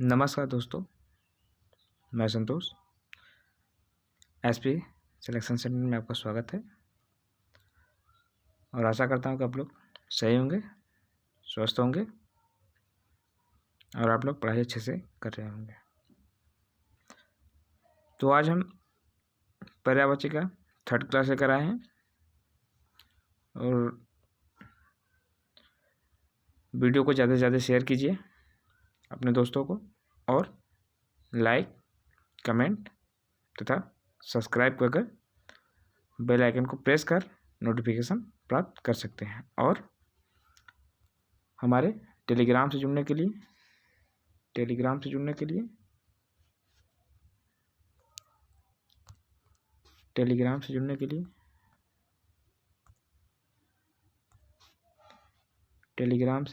नमस्कार दोस्तों, मैं संतोष। एसपी सिलेक्शन सेंटर में आपका स्वागत है और आशा करता हूँ कि आप लोग सही होंगे, स्वस्थ होंगे और आप लोग पढ़ाई अच्छे से कर रहे होंगे। तो आज हम पर्यायवाची का 3rd क्लास लेकर आए हैं और वीडियो को ज़्यादा से ज़्यादा शेयर कीजिए अपने दोस्तों को और लाइक, कमेंट तथा सब्सक्राइब कर बेल आइकन को प्रेस कर नोटिफिकेशन प्राप्त कर सकते हैं। और हमारे टेलीग्राम से जुड़ने के लिए टेलीग्राम से जुड़ने के लिए टेलीग्राम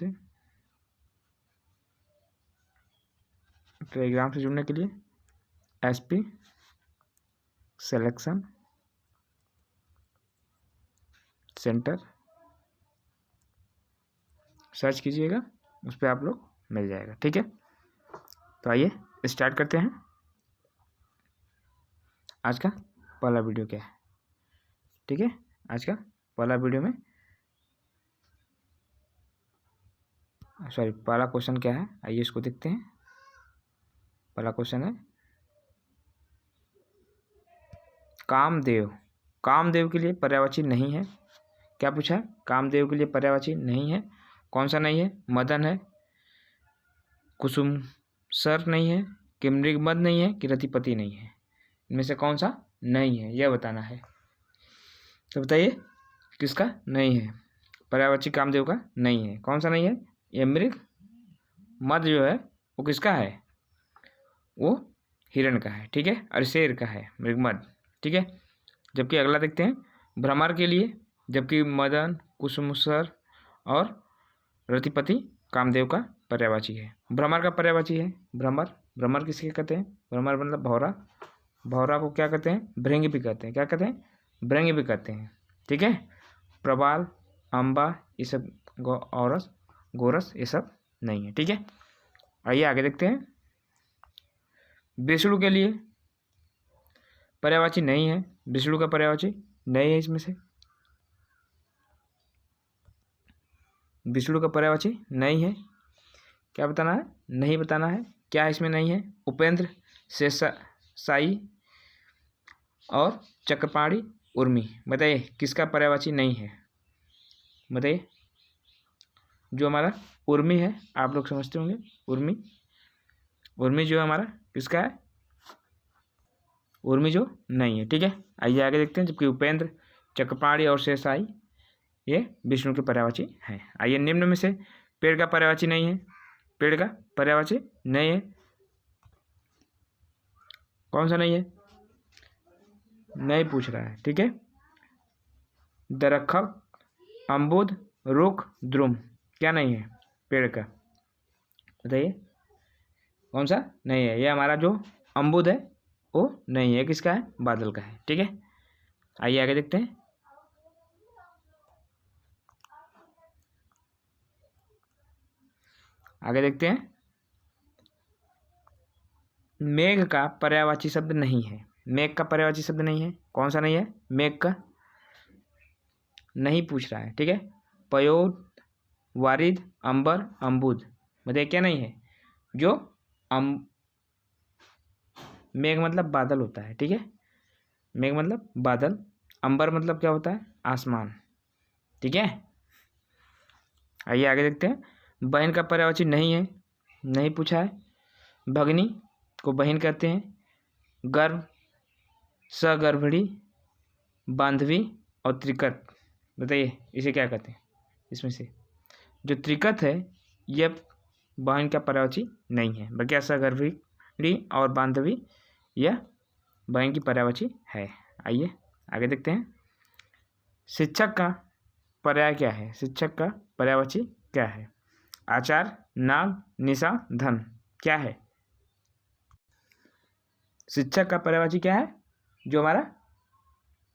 से जुड़ने के लिए एसपी सिलेक्शन सेंटर सर्च कीजिएगा, उस पर आप लोग मिल जाएगा। ठीक है, तो आइए स्टार्ट करते हैं। आज का पहला वीडियो क्या है? ठीक है, आज का पहला वीडियो में पहला क्वेश्चन क्या है, आइए इसको देखते हैं। पहला क्वेश्चन है कामदेव। कामदेव के लिए पर्यायवाची नहीं है। क्या पूछा है? कामदेव के लिए पर्यायवाची नहीं है। कौन सा नहीं है? मदन है, कुसुम सर नहीं है, कि मृगमद नहीं है, कि रतिपति नहीं है। इनमें से कौन सा नहीं है यह बताना है। तो बताइए किसका नहीं है? पर्यायवाची कामदेव का नहीं है। कौन सा नहीं है? ये मृग मद जो है वो किसका है? वो हिरण का है। ठीक है, और शेर का है मृगमद। ठीक है, जबकि अगला देखते हैं भ्रमर के लिए, जबकि मदन, कुसुमसर और रतिपति कामदेव का पर्यायवाची है। भ्रमर का पर्यायवाची है भ्रमर। भ्रमर किसके कहते हैं? भ्रमर मतलब भौरा। भौरा को क्या कहते हैं? भृंग भी कहते हैं। क्या कहते हैं? भृंग भी कहते हैं। ठीक है, प्रबाल, अम्बा ये सब, औरस, गोरस ये सब नहीं है। ठीक है, आइए आगे देखते हैं। विष्णु के लिए पर्यायवाची नहीं है। विष्णु का पर्यायवाची नहीं है। इसमें से विष्णु का पर्यायवाची नहीं है। क्या बताना है? नहीं बताना है। क्या इसमें नहीं है? उपेंद्र, शेषशायी और चक्रपाणी उर्मी। बताइए किसका पर्यायवाची नहीं है? बताइए। जो हमारा उर्मी है, आप लोग समझते होंगे, उर्मी। उर्मी जो हमारा किसका है? उर्मी जो नहीं है। ठीक है, आइए आगे देखते हैं। जबकि उपेंद्र, चक्रपाणी और शेषशायी ये विष्णु के पर्यायवाची हैं। आइए निम्न में से पेड़ का पर्यायवाची नहीं है। पेड़ का पर्यायवाची नहीं है। कौन सा नहीं है? नहीं पूछ रहा है। ठीक है, दरखत, अम्बुद, रुख, द्रुम। क्या नहीं है पेड़ का? बताइए कौन सा नहीं है? ये हमारा जो अम्बुद है वो नहीं है। किसका है? बादल का है। ठीक है, आइए आगे देखते हैं। आगे देखते हैं। मेघ का पर्यायवाची शब्द नहीं है। मेघ का पर्यायवाची शब्द नहीं है। कौन सा नहीं है? मेघ का नहीं पूछ रहा है। ठीक है, पयोद, वारिद, अंबर, अम्बुद। बताइए क्या नहीं है? जो मेघ मतलब बादल होता है। ठीक है, मेघ मतलब बादल, अंबर मतलब क्या होता है? आसमान। ठीक है, आइए आगे देखते हैं। बहन का पर्यायवाची नहीं है, नहीं पूछा है। भगनी को बहन कहते हैं। गर्भ, सगर्भिणी, बांधवी और त्रिकत। बताइए इसे क्या कहते हैं? इसमें से जो त्रिकत है यह बहन का पर्यायवाची नहीं है, बल्कि सगर्भिणी और बांधवी यह बहन की पर्यायवाची है। आइए आगे देखते हैं। शिक्षक का पर्याय क्या है? शिक्षक का पर्यायवाची क्या है? आचार, नाग, निशा, धन। क्या है? शिक्षक का पर्यायवाची क्या है? जो हमारा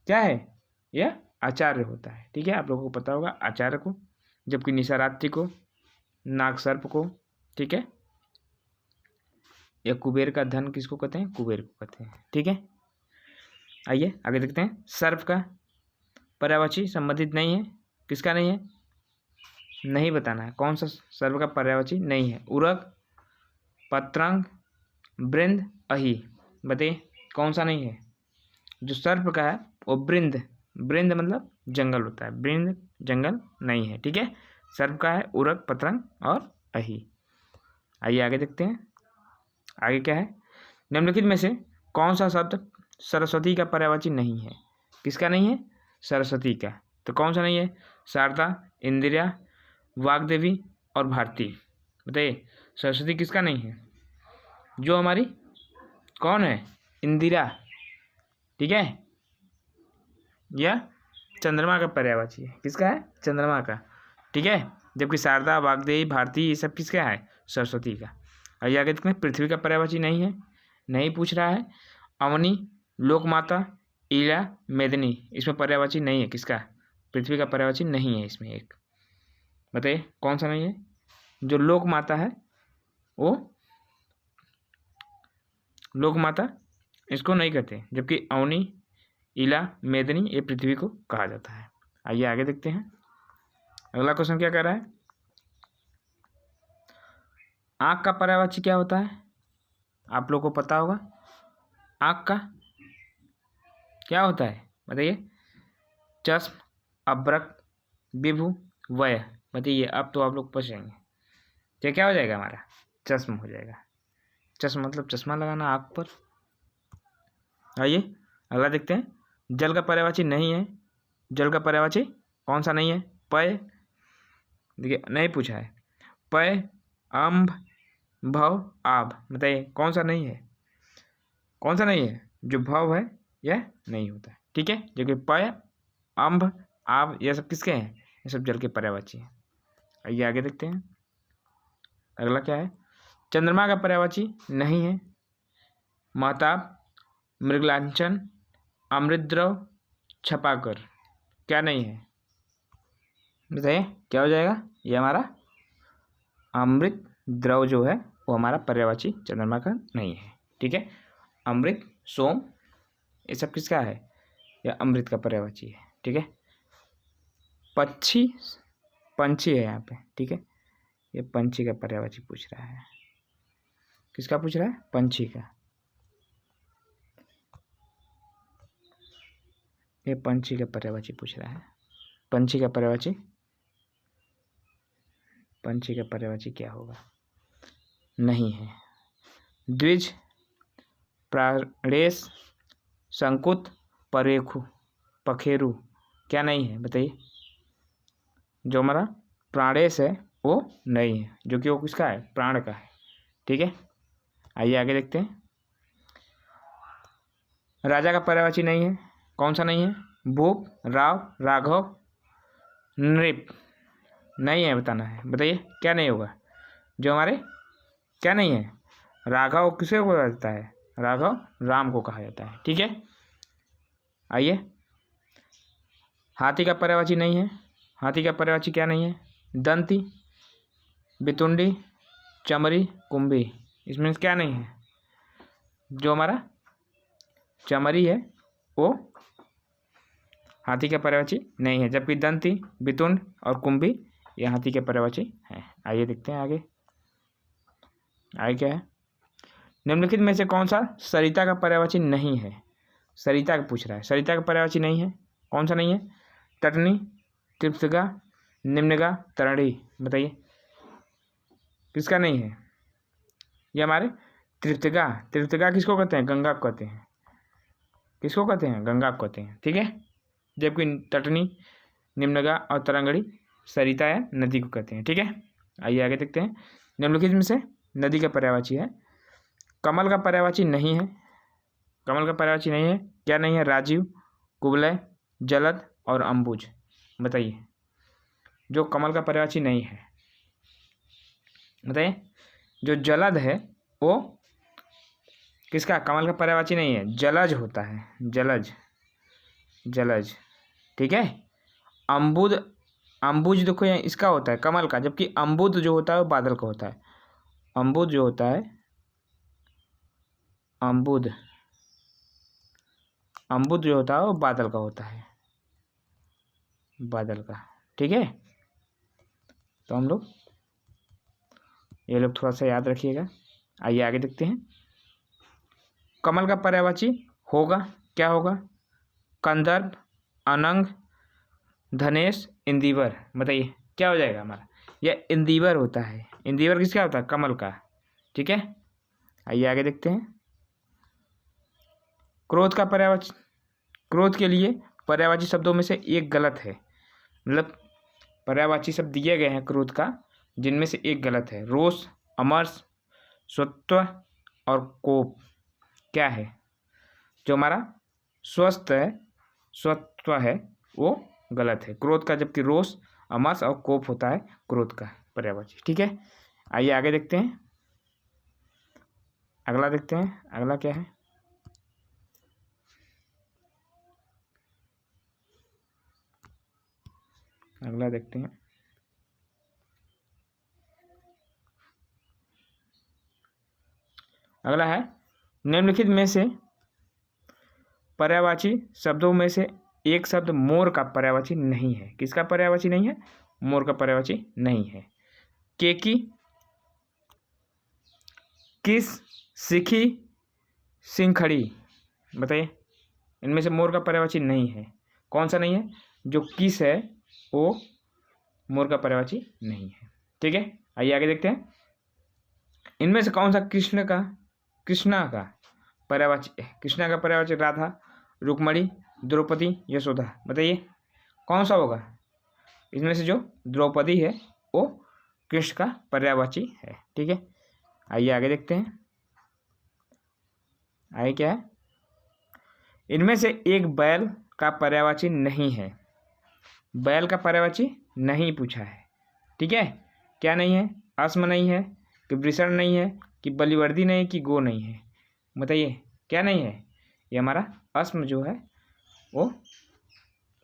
क्या है? यह आचार्य होता है। ठीक है, आप लोगों को पता होगा आचार्य को, जबकि निशारात्रि को, नाग सर्प को। ठीक है, या कुबेर का धन किसको कहते हैं? कुबेर को कहते हैं। ठीक है, आइए आगे देखते हैं। सर्प का पर्यायवाची संबंधित नहीं है, किसका नहीं है? नहीं बताना है, कौन सा सर्प का पर्यायवाची नहीं है? उरग, पतंग, बृंद, अही, बताइए कौन सा नहीं है? जो सर्प का है वो बृंद, बृंद मतलब जंगल होता है, बृंद जंगल नहीं है। ठीक है, सर्प का है उरग, पतंग और अही। आइए आगे देखते हैं, आगे क्या है? निम्नलिखित में से कौन सा शब्द सरस्वती का पर्यायवाची नहीं है? किसका नहीं है? सरस्वती का। तो कौन सा नहीं है? शारदा, इंदिरा, वाग्देवी और भारती। बताइए सरस्वती किसका नहीं है? जो हमारी कौन है? इंदिरा। ठीक है, यह चंद्रमा का पर्यायवाची है। किसका है? चंद्रमा का। ठीक है, जबकि शारदा, वाग्देवी, भारती ये सब किसका है? सरस्वती का। और आगे देखते हैं, पृथ्वी का पर्यायवाची नहीं है, नहीं पूछ रहा है। अवनी, लोकमाता, इला, मेदिनी, इसमें पर्यायवाची नहीं है। किसका? पृथ्वी का पर्यायवाची नहीं है इसमें एक। बताइए कौन सा नहीं है? जो लोकमाता है वो लोकमाता इसको नहीं कहते, जबकि अवनी, इला, मेदिनी ये पृथ्वी को कहा जाता है। आइए आगे देखते हैं, अगला क्वेश्चन क्या कह रहा है? आँख का पर्यायवाची क्या होता है? आप लोग को पता होगा। आँख का क्या होता है? बताइए। चश्म, अब्रक, विभु, वय। बताइए, अब तो आप लोग पूछ जाएंगे क्या क्या हो जाएगा हमारा? चश्म हो जाएगा। चश्म मतलब चश्मा लगाना आँख पर। आइए अगला देखते हैं, जल का पर्यायवाची नहीं है। जल का पर्यायवाची कौन सा नहीं है? पय, देखिए नहीं पूछा है। पय, अम्भ, भव, आभ। बताइए कौन सा नहीं है? कौन सा नहीं है? जो भव है यह नहीं होता है। ठीक है, जो कि पय, अम्भ, आभ ये सब किसके हैं? ये सब जल के पर्यायवाची हैं। आइए आगे देखते हैं, अगला क्या है? चंद्रमा का पर्यायवाची नहीं है। महताब, मृगलांचन, अमृतद्रव, छपाकर, क्या नहीं है? बताइए क्या हो जाएगा? ये हमारा अमृत द्रव जो है वो हमारा पर्यायवाची चंद्रमा का नहीं है। ठीक है, अमृत, सोम ये सब किसका है? या अमृत का पर्यायवाची है। ठीक है, पक्षी, पंछी है यहाँ पे। ठीक है, ये पंछी का पर्यायवाची पूछ रहा है। किसका पूछ रहा है? पंछी का। ये पंछी का पर्यायवाची पूछ रहा है। पंछी का पर्यायवाची, पंछी का पर्यायवाची क्या होगा? नहीं है। द्विज, प्राणेश, संकुत, परेखु, पखेरु, क्या नहीं है? बताइए। जो हमारा प्राणेश है वो नहीं है, जो कि वो किसका है? प्राण का है। ठीक है, आइए आगे देखते हैं, राजा का पर्यायवाची नहीं है। कौन सा नहीं है? भूप, राव, राघव, नृप, नहीं है, बताना है। बताइए क्या नहीं होगा? जो हमारे क्या नहीं है? राघव किसे कहा जाता है? राघव राम को कहा जाता है। ठीक है, आइए, हाथी का पर्यायवाची नहीं है। हाथी का पर्यायवाची क्या नहीं है? दंती, बितुंडी, चमरी, कुंभी, इसमें क्या नहीं है? जो हमारा चमरी है वो हाथी का पर्यायवाची नहीं है, जबकि दंती, बितुंड और कुंभी ये हाथी के पर्यायवाची हैं। आइए देखते हैं आगे, आगे क्या है? निम्नलिखित में से कौन सा सरिता का पर्यायवाची नहीं है? सरिता का पूछ रहा है। सरिता का पर्यायवाची नहीं है। कौन सा नहीं है? तटनी, तृप्तगा, निम्नगा, तरणी। बताइए किसका नहीं है? ये हमारे तृप्तगा। तृप्तगा किसको कहते हैं? गंगा को कहते हैं। किसको कहते हैं? गंगा को कहते हैं। ठीक है, जबकि तटनी, निम्नगा और तरंगड़ी सरिता या नदी को कहते हैं। ठीक है, आइए आगे देखते हैं, निम्नलिखित में से नदी का पर्यायवाची है। कमल का पर्यायवाची नहीं है। कमल का पर्यायवाची नहीं है। क्या नहीं है? राजीव, कुवलय, जलद और अंबुज। बताइए जो कमल का पर्यायवाची नहीं है। बताइए जो जलद है वो किसका? कमल का पर्यायवाची नहीं है, जलज होता है। जलज, जलज। ठीक है, अंबुद, अंबुज देखो यहाँ इसका होता है कमल का, जबकि अंबुद जो होता है वो बादल का होता है। अंबुद जो होता है अम्बुद, अम्बुद जो होता है वो बादल का होता है, बादल का। ठीक है, तो हम लोग ये लोग थोड़ा सा याद रखिएगा। आइए आगे देखते हैं। कमल का पर्यायवाची होगा, क्या होगा? कंदर्प, अनंग, धनेश, इंदिवर। बताइए क्या हो जाएगा हमारा? यह इंदिवर होता है। इंदिवर किसका होता है? कमल का। ठीक है, आइए आगे देखते हैं। क्रोध का पर्यायवाची, क्रोध के लिए पर्यायवाची शब्दों में से एक गलत है। मतलब पर्यायवाची शब्द दिए गए हैं क्रोध का, जिनमें से एक गलत है। रोष, अमर्ष, स्वत्व और कोप। क्या है जो हमारा स्वस्थ है, स्वत्व है, वो गलत है क्रोध का, जबकि रोष, अमर्ष और कोप होता है क्रोध का पर्यायवाची। ठीक है, आइए आगे देखते हैं। अगला देखते हैं, अगला क्या है? अगला देखते हैं। अगला है, निम्नलिखित में से पर्यायवाची शब्दों में से एक शब्द मोर का पर्यायवाची नहीं है। किसका पर्यायवाची नहीं है? मोर का पर्यायवाची नहीं है। केकी, किस, सिखी, सिंखड़ी। बताइए, इनमें से मोर का पर्यायवाची नहीं है। कौन सा नहीं है? जो किस है वो मोर का पर्यायवाची नहीं है। ठीक है, आइए आगे देखते हैं। इनमें से कौन सा कृष्णा का पर्यायवाची है? कृष्णा का पर्यायवाची राधा, रुक्मणी, द्रौपदी, यशोदा। बताइए कौन सा होगा? इसमें से जो द्रौपदी है वो कृष्ण का पर्यायवाची है। ठीक है, आइए आगे देखते हैं। आगे क्या है? इनमें से एक बैल का पर्यायवाची नहीं है। बैल का पर्यायवाची नहीं पूछा है। ठीक है, क्या नहीं है? अस्म नहीं है, कि वृषण नहीं है, कि बलिवर्दी नहीं है, कि गो नहीं है। बताइए क्या नहीं है? ये हमारा अस्म जो है वो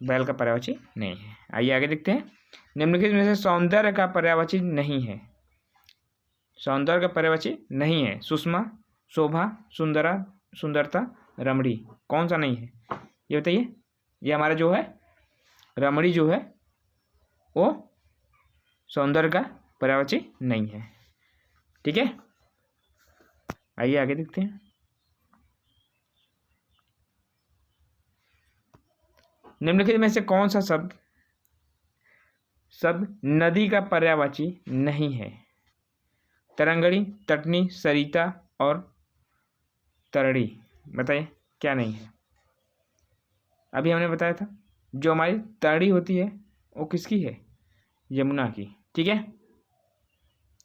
बैल का पर्यायवाची नहीं है। आइए आगे देखते हैं। निम्नलिखित में से सौंदर्य का पर्यायवाची नहीं है। सौंदर्य का पर्यायवाची नहीं है। सुषमा, शोभा, सुंदरा, सुंदरता, रमणी। कौन सा नहीं है ये बताइए? ये हमारा जो है रमणी जो है वो सौंदर्य का पर्यायवाची नहीं है। ठीक है, आइए आगे देखते हैं। निम्नलिखित में से कौन सा शब्द नदी का पर्यायवाची नहीं है? तरंगड़ी, तटनी, सरिता और तरड़ी। बताइए क्या नहीं है? अभी हमने बताया था जो हमारी तरड़ी होती है वो किसकी है? यमुना की। ठीक है,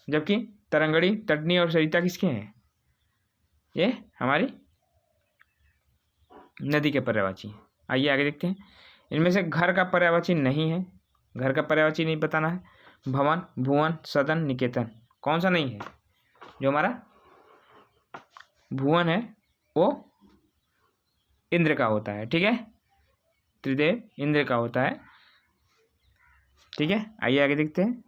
जबकि तरंगड़ी, तटनी और सरिता किसके हैं? ये हमारी नदी के पर्यायवाची। आइए आगे देखते हैं। इनमें से घर का पर्यायवाची नहीं है। घर का पर्यायवाची नहीं बताना है। भवन, भुवन, सदन, निकेतन। कौन सा नहीं है? जो हमारा भुवन है वो इंद्र का होता है। ठीक है, त्रिदेव इंद्र का होता है। ठीक है, आइए आगे देखते हैं।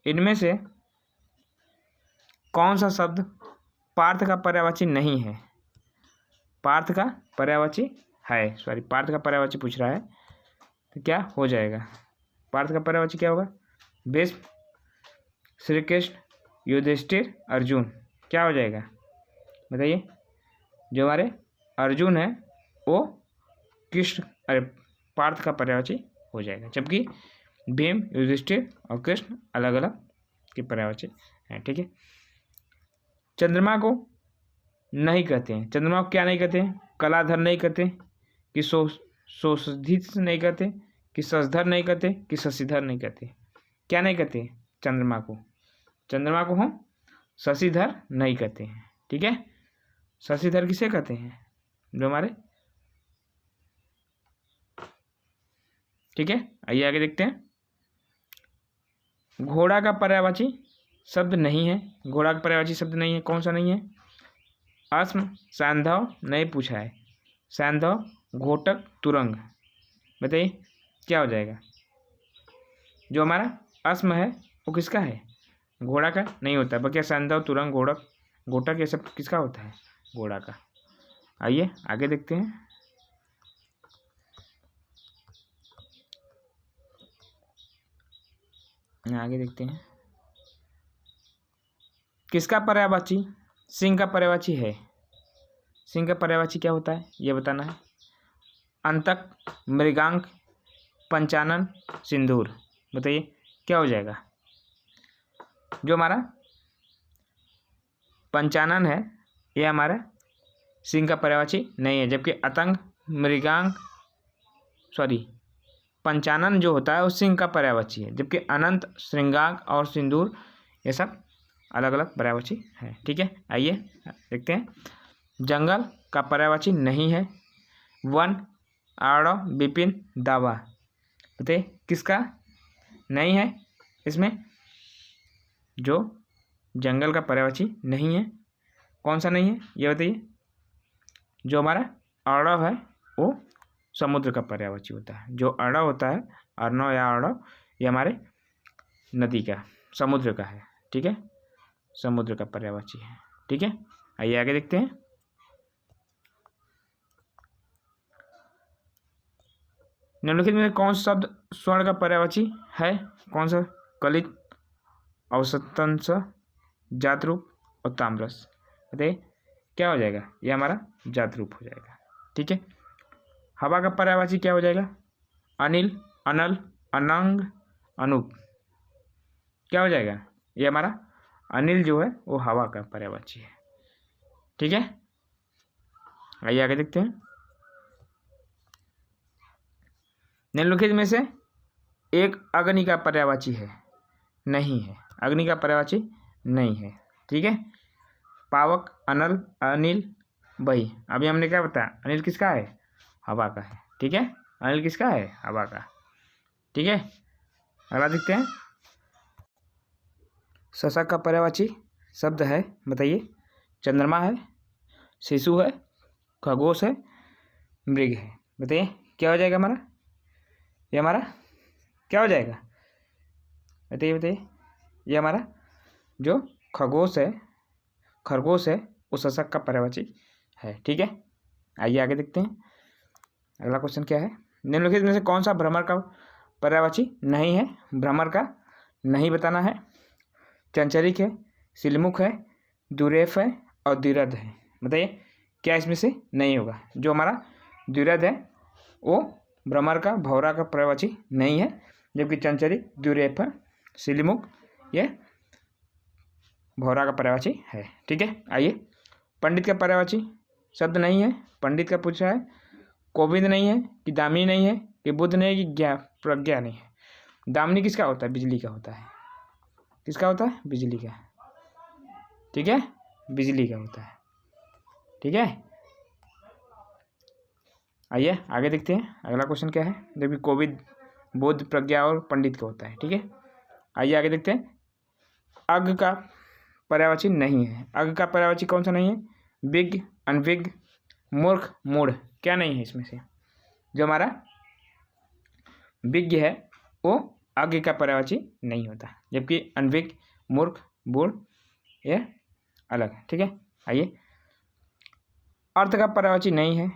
इनमें से कौन सा शब्द पार्थ का पर्यायवाची नहीं है? पार्थ का पर्यायवाची है, सॉरी पार्थ का पर्यायवाची पूछ रहा है, तो क्या हो जाएगा? पार्थ का पर्यायवाची क्या होगा? भीष्म, श्री कृष्ण, युधिष्ठिर, अर्जुन। क्या हो जाएगा बताइए? जो हमारे अर्जुन है वो कृष्ण, अरे पार्थ का पर्यायवाची हो जाएगा, जबकि भीम, युधिष्ठिर और कृष्ण अलग अलग के पर्यायवाची हैं। ठीक है, चंद्रमा को नहीं कहते हैं। चंद्रमा को क्या नहीं कहते हैं? कलाधर नहीं कहते, कि शोषित नहीं कहते, कि शशधर नहीं कहते, कि शशिधर नहीं कहते। क्या नहीं कहते चंद्रमा को? चंद्रमा को हम शशिधर नहीं कहते हैं। ठीक है, शशिधर किसे कहते हैं? जो हमारे, ठीक है, आइए आगे देखते हैं। घोड़ा का पर्यायवाची शब्द नहीं है। घोड़ा का पर्यायवाची शब्द नहीं है। कौन सा नहीं है? अस्म, सैंधव नहीं पूछा है। सैंधव, घोटक, तुरंग। बताइए क्या हो जाएगा? जो हमारा अस्म है वो किसका है? घोड़ा का नहीं होता। बकिया, संदव, तुरंग, घोड़क, घोटक ये सब किसका होता है? घोड़ा का। आइए आगे देखते हैं। आगे देखते हैं किसका पर्यायवाची सिंह का पर्यायवाची है? सिंह का पर्यायवाची क्या होता है ये बताना है। अंतक, मृगांक, पंचानन, सिंदूर। बताइए क्या हो जाएगा? जो हमारा पंचानन है ये हमारा सिंह का पर्यायवाची नहीं है, जबकि अतंग, मृगांक, पंचानन जो होता है वो सिंह का पर्यायवाची है, जबकि अनंत, श्रृंगांक और सिंदूर ये सब अलग अलग पर्यायवाची है। ठीक है, आइए देखते हैं। जंगल का पर्यायवाची नहीं है। वन, आरव, विपिन, दावा। बताइए किसका नहीं है इसमें? जो जंगल का पर्यायवाची नहीं है, कौन सा नहीं है ये बताइए। जो हमारा आरव है वो समुद्र का पर्यायवाची होता है। जो अर्णव होता है, अर्णव या अर्णव, ये हमारे नदी का, समुद्र का है। ठीक है, समुद्र का पर्यायवाची है। ठीक है, आइए आगे देखते हैं। निम्नलिखित में कौन सा शब्द स्वर्ण का पर्यायवाची है? कौन सा? कलित, औसतंश, जातरूप और ताम्रस। बताइए क्या हो जाएगा? ये हमारा जातरूप हो जाएगा। ठीक है, हवा का पर्यायवाची क्या हो जाएगा? अनिल, अनल, अनंग, अनूप। क्या हो जाएगा? ये हमारा अनिल जो है वो हवा का पर्यायवाची है। ठीक है, आइए आगे देखते हैं। निम्नलिखित में से एक अग्नि का पर्यायवाची है? नहीं है, अग्नि का पर्यायवाची नहीं है। ठीक है, पावक, अनल, अनिल, बही। अभी हमने क्या बताया? अनिल किसका है? हवा का है। ठीक है, अनिल किसका है? हवा का। ठीक है, अगला देखते हैं। शशक का पर्यायवाची शब्द है, बताइए। चंद्रमा है, शिशु है, खरगोश है, मृग है। बताइए क्या हो जाएगा हमारा? ये हमारा क्या हो जाएगा? बताइए बताइए। ये हमारा जो खरगोश है वो शशक का पर्यायवाची है। ठीक है, आइए आगे देखते हैं। अगला क्वेश्चन क्या है? निम्नलिखित में से कौन सा भ्रमर का पर्यायवाची नहीं है? भ्रमर का नहीं बताना है। चंचरिक है, सिलमुख है, दुरेफ है और द्विरद है। बताइए क्या इसमें से नहीं होगा? जो हमारा द्विरद है वो भ्रमर का, भौरा का पर्यायवाची नहीं है, जबकि चंचरिक, द्विरेफ, सिलमुख ये भौरा का पर्यायवाची है। ठीक है, आइए। पंडित का पर्यायवाची शब्द नहीं है। पंडित का पूछा है। कोविंद नहीं है कि दामिनी नहीं है कि बुद्ध नहीं है कि प्रज्ञा नहीं है। दामिनी किसका होता है? बिजली का होता है। किसका होता है? बिजली का। ठीक है, बिजली का होता है। ठीक है, आइए आगे देखते हैं। अगला क्वेश्चन क्या है? देखिए कोविद, बुद्ध, प्रज्ञा और पंडित का होता है। ठीक है, आइए आगे देखते हैं। अज्ञ का पर्यायवाची नहीं है। अज्ञ का पर्यायवाची कौन सा नहीं है? विज्ञ, अनविज्ञ, मूर्ख, मूढ़। क्या नहीं है इसमें से? जो हमारा विज्ञ है वो अज्ञ का पर्यायवाची नहीं होता, जबकि अनविज्ञ, मूर्ख, मूढ़ ये अलग है। ठीक है, आइए। अर्थ का पर्यायवाची नहीं है।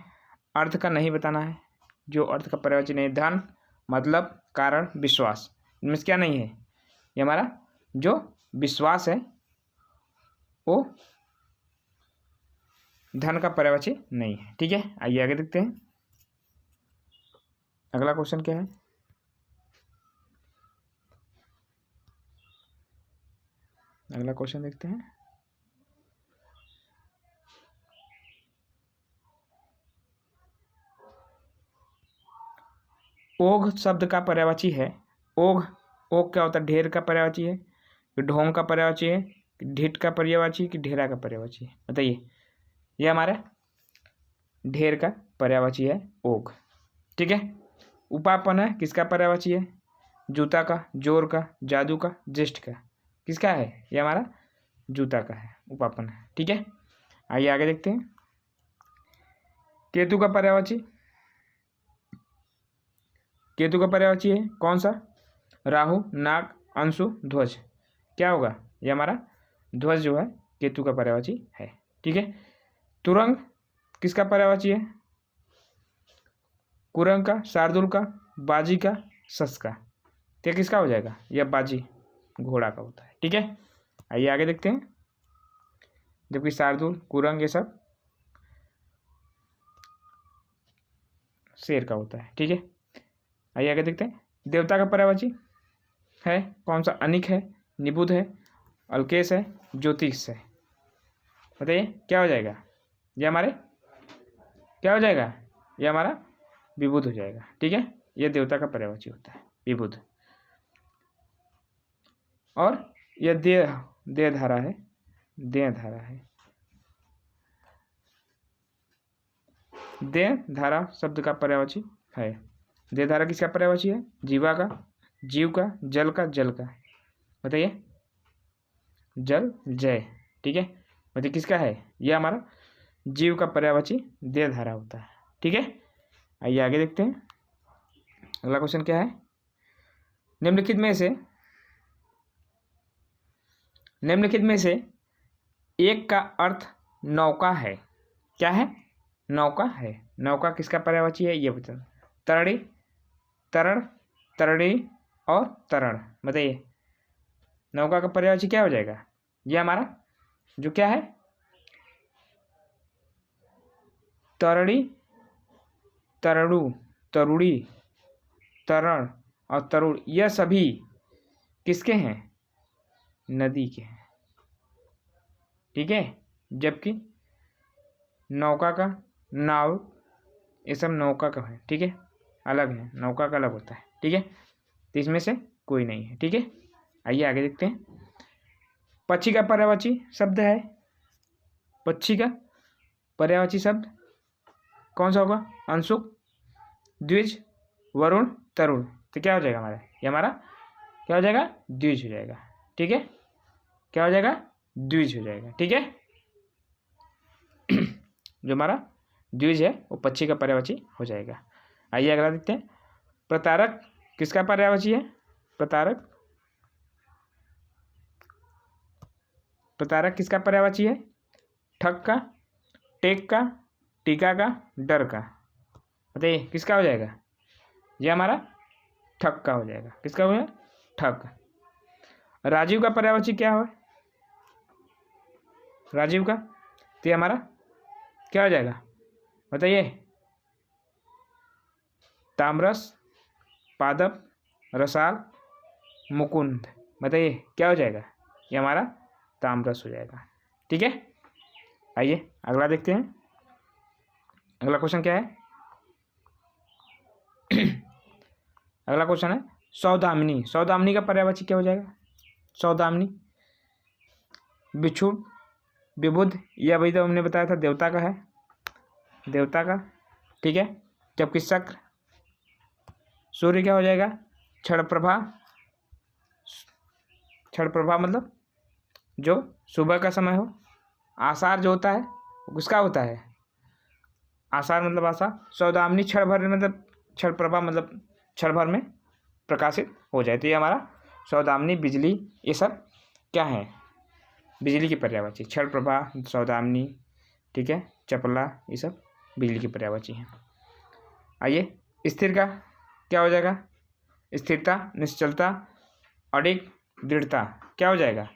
अर्थ का नहीं बताना है। जो अर्थ का पर्यायवाची नहीं, धन, मतलब, कारण, विश्वास। इनमें से क्या नहीं है? ये हमारा जो विश्वास है वो धन का पर्यायवाची नहीं है। ठीक है, आइए आगे देखते हैं। अगला क्वेश्चन क्या है? अगला क्वेश्चन देखते हैं। ओघ शब्द का पर्यायवाची है। ओघ, ओघ क्या होता है? ढेर का पर्यायवाची है कि ढोंग का पर्यायवाची है कि ढिठ का पर्यायवाची कि ढेरा का पर्यायवाची है? बताइए। ये हमारा ढेर का पर्यायवाची है ओघ। ठीक है, उपापन है, किसका पर्यायवाची है? जूता का, जोर का, जादू का, ज्येष्ठ का। किसका है? ये हमारा जूता का है, उपापन है। ठीक है, आइए आगे देखते हैं। केतु का पर्यायवाची, केतु का पर्यायवाची है कौन सा? राहु, नाग, अंशु, ध्वज। क्या होगा? ये हमारा ध्वज जो है केतु का पर्यायवाची है। ठीक है। तुरंग किसका पर्यायवाची है? कुरंग का, शार्दुल का, बाजी का, सस का। तो किसका हो जाएगा? यह बाजी घोड़ा का होता है। ठीक है। आइए आगे देखते हैं। जबकि शार्दुल, कुरंग ये सब शेर का होता है। ठीक है। आइए आगे देखते हैं। देवता का पर्यायवाची है कौन सा? अनिक है, निबुध है, अलकेश है, ज्योतिष है। बताइए क्या हो जाएगा? ये हमारे क्या हो जाएगा? ये हमारा विबुध हो जाएगा। ठीक है। ये देवता का पर्यायवाची होता है विबुध। और यह देह धारा है, देह धारा है। देह धारा शब्द का पर्यायवाची है। देह धारा किसका पर्यायवाची है? जीवा का, जीव का, जल का, जल का। बताइए। जल जय। ठीक है। बताइए किसका है? यह हमारा जीव का पर्यायवाची देह धारा होता है। ठीक है। आइए आगे देखते हैं। अगला क्वेश्चन क्या है? निम्नलिखित में से एक का अर्थ नौका है। क्या है? नौका है। नौका किसका पर्यायवाची है? ये बता। तरणी, तरण, तरणी और तरण। बताइए नौका का पर्यायवाची क्या हो जाएगा? ये हमारा जो क्या है? तरणी, तरणु, तरुड़ी, तरण और तरुण, यह सभी किसके हैं? नदी के हैं। ठीक है। जबकि नौका का, नाव, ये सब नौका का है। ठीक है। अलग है, नौका का अलग होता है। ठीक है। तो इसमें से कोई नहीं है। ठीक है। आइए आगे देखते हैं। पक्षी का पर्यायवाची शब्द है। पक्षी का पर्यायवाची शब्द कौन सा होगा? अंशुक, द्विज, वरुण, तरुण। तो क्या हो जाएगा हमारा? ये हमारा क्या हो जाएगा? द्विज हो जाएगा। ठीक है। क्या हो जाएगा? द्विज हो जाएगा। ठीक है। जो हमारा द्विज है वो पक्षी का पर्यायवाची हो जाएगा। आइए अगला देखते हैं। प्रतारक किसका पर्यायवाची है? प्रतारक, प्रतारक किसका पर्यायवाची है? ठग का, टेक का, टीका का, डर का। बताइए किसका हो जाएगा? ये हमारा ठग का हो जाएगा। किसका हो जाएगा? ठग। राजीव का पर्यायवाची क्या है? राजीव का तो ये हमारा क्या हो जाएगा? बताइए। ताम्रस, पादप, रसाल, मुकुंद। बताइए क्या हो जाएगा? ये हमारा ताम्रस हो जाएगा। ठीक है। आइए अगला देखते हैं। अगला क्वेश्चन क्या है? अगला क्वेश्चन है सौदामिनी। सौदामिनी का पर्यायवाची क्या हो जाएगा? सौदामिनी, बिच्छू, विबुध, यह अभी तो हमने बताया था देवता का है, देवता का। ठीक है। जबकि शक्र, सूर्य क्या हो जाएगा? क्षण प्रभा। क्षण प्रभा मतलब जो सुबह का समय हो। आसार जो होता है वो किसका होता है? आसार मतलब आशा। सौदामिनी क्षण भर मतलब क्षण प्रभा मतलब क्षण भर में प्रकाशित हो जाए। तो ये हमारा सौदामिनी, बिजली, ये सब क्या है? बिजली की पर्यायवाची। क्षण प्रभा, सौदामिनी, ठीक है, चपला, ये सब बिजली की पर्यायवाची हैं। आइए स्थिर का क्या हो जाएगा? स्थिरता, निश्चलता, अडिग, दृढ़ता। क्या हो जाएगा?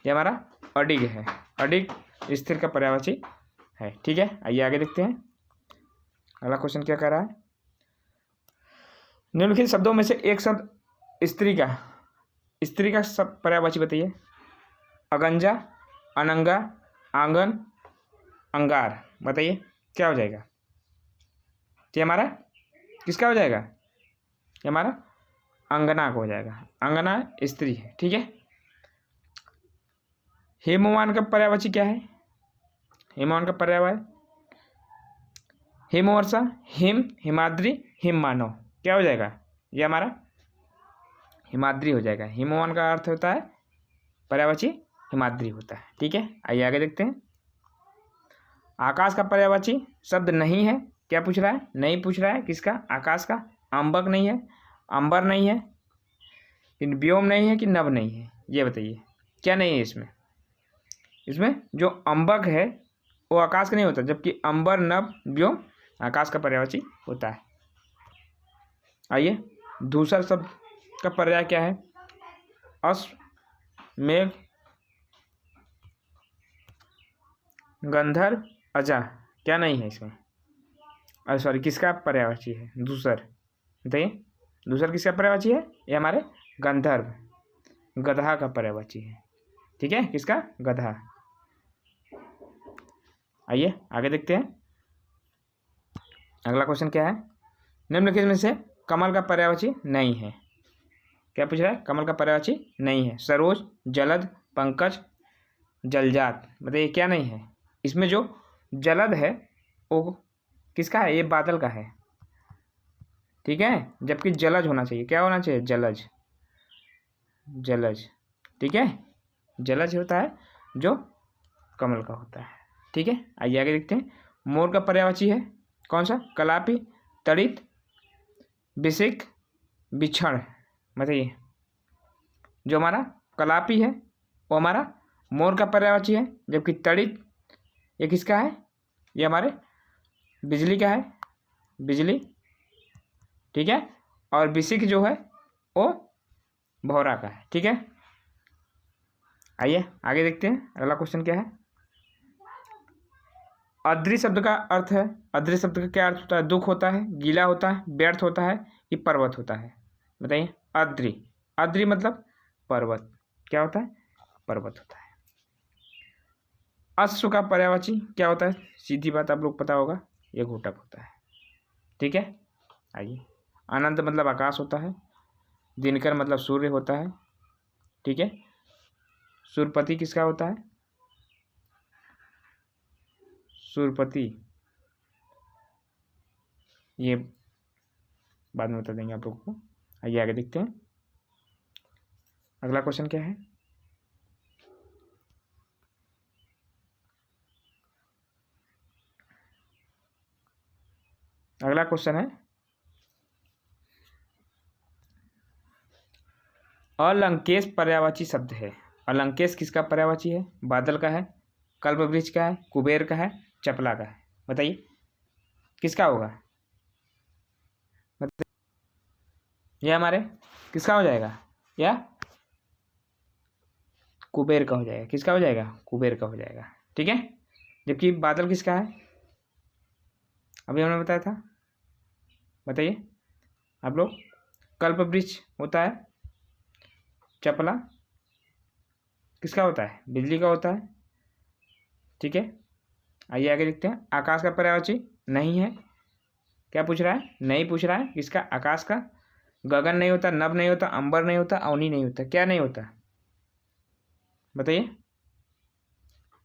ये हमारा अडिग है। अडिग स्थिर का पर्यायवाची है। ठीक है। आइए आगे देखते हैं। अगला क्वेश्चन क्या कह रहा है? निम्नलिखित शब्दों में से एक शब्द स्त्री का सब पर्यायवाची बताइए। अगंजा, अनंगा, आंगन, अंगार। बताइए क्या हो जाएगा? ये हमारा किसका हो जाएगा? ये हमारा अंगना को हो जाएगा। अंगना स्त्री है। ठीक है। हेमवान का पर्यायवाची क्या है? हेमवान का पर्यायवाची हेमवर्षा, हिम, हिमाद्री, हिम मानव। क्या हो जाएगा? ये हमारा हिमाद्री हो जाएगा। हेमवान का अर्थ होता है पर्यायवाची हिमाद्री होता है। ठीक है। आइए आगे देखते हैं। आकाश का पर्यायवाची शब्द नहीं है। क्या पूछ रहा है? नहीं पूछ रहा है। किसका? आकाश का। अंबक नहीं है, अंबर नहीं है, व्योम नहीं है कि नभ नहीं है, ये बताइए क्या नहीं है इसमें। इसमें जो अंबक है वो आकाश का नहीं होता, जबकि अंबर नभ व्योम आकाश का पर्यायवाची होता है। आइए दूसरा शब्द का पर्याय क्या है। अश्व, मेघ, गंधर्व, अजा, क्या नहीं है इसमें। अरे सॉरी, किसका पर्यायवाची है। दूसर, बताइए दूसर किसका पर्यायवाची है। ये हमारे गंधर्व, गधा का पर्यायवाची है। ठीक है, किसका, गधा। आइए आगे देखते हैं। अगला क्वेश्चन क्या है। निम्नलिखित में से कमल का पर्यायवाची नहीं है। क्या पूछ रहा है, कमल का पर्यायवाची नहीं है। सरोज, जलद, पंकज, जलजात, बताइए क्या नहीं है। इसमें जो जलद है वो किसका है, ये बादल का है। ठीक है, जबकि जलज होना चाहिए, क्या होना चाहिए, जलज, जलज। ठीक है, जलज होता है जो कमल का होता है। ठीक है, आइए आगे देखते हैं। मोर का पर्यायवाची है कौन सा, कलापी, तड़ित, बिसिक, बिछड़, बताइए। जो हमारा कलापी है वो हमारा मोर का पर्यायवाची है, जबकि तड़ित ये किसका है, ये हमारे बिजली का है, बिजली। ठीक है, और बिसिक जो है वो भौरा का है। ठीक है, आइए आगे देखते हैं। अगला क्वेश्चन क्या है। अद्रि शब्द का अर्थ है, अद्रि शब्द का क्या अर्थ होता है। दुख होता है, गीला होता है, व्यर्थ होता है कि पर्वत होता है, बताइए। अद्रि, अद्रि मतलब पर्वत, क्या होता है, पर्वत होता है। अश्व का पर्यायवाची क्या होता है, सीधी बात आप लोग पता होगा, ये घोटक होता है। ठीक है, आइए। अनंत मतलब आकाश होता है। दिनकर मतलब सूर्य होता है। ठीक है, सूर्यपति किसका होता है, सूर्यपति ये बाद में बता देंगे आप लोगों को। आइए आगे देखते हैं। अगला क्वेश्चन क्या है। अगला क्वेश्चन है, अलंकेश पर्यायवाची शब्द है। अलंकेश किसका पर्यायवाची है, बादल का है, कल्पवृक्ष का है, कुबेर का है, चपला का है, बताइए किसका होगा। ये हमारे किसका हो जाएगा, या कुबेर का हो जाएगा। किसका हो जाएगा, कुबेर का हो जाएगा। ठीक है, जबकि बादल किसका है, अभी हमने बताया था, बताइए आप लोग। कल्पवृक्ष होता है, चपला किसका होता है, बिजली का होता है। ठीक है, आइए आगे देखते हैं। आकाश का पर्यायवाची नहीं है, क्या पूछ रहा है, नहीं पूछ रहा है किसका, आकाश का। गगन नहीं होता, नभ नहीं होता, अंबर नहीं होता, अवनी नहीं होता, क्या नहीं होता, बताइए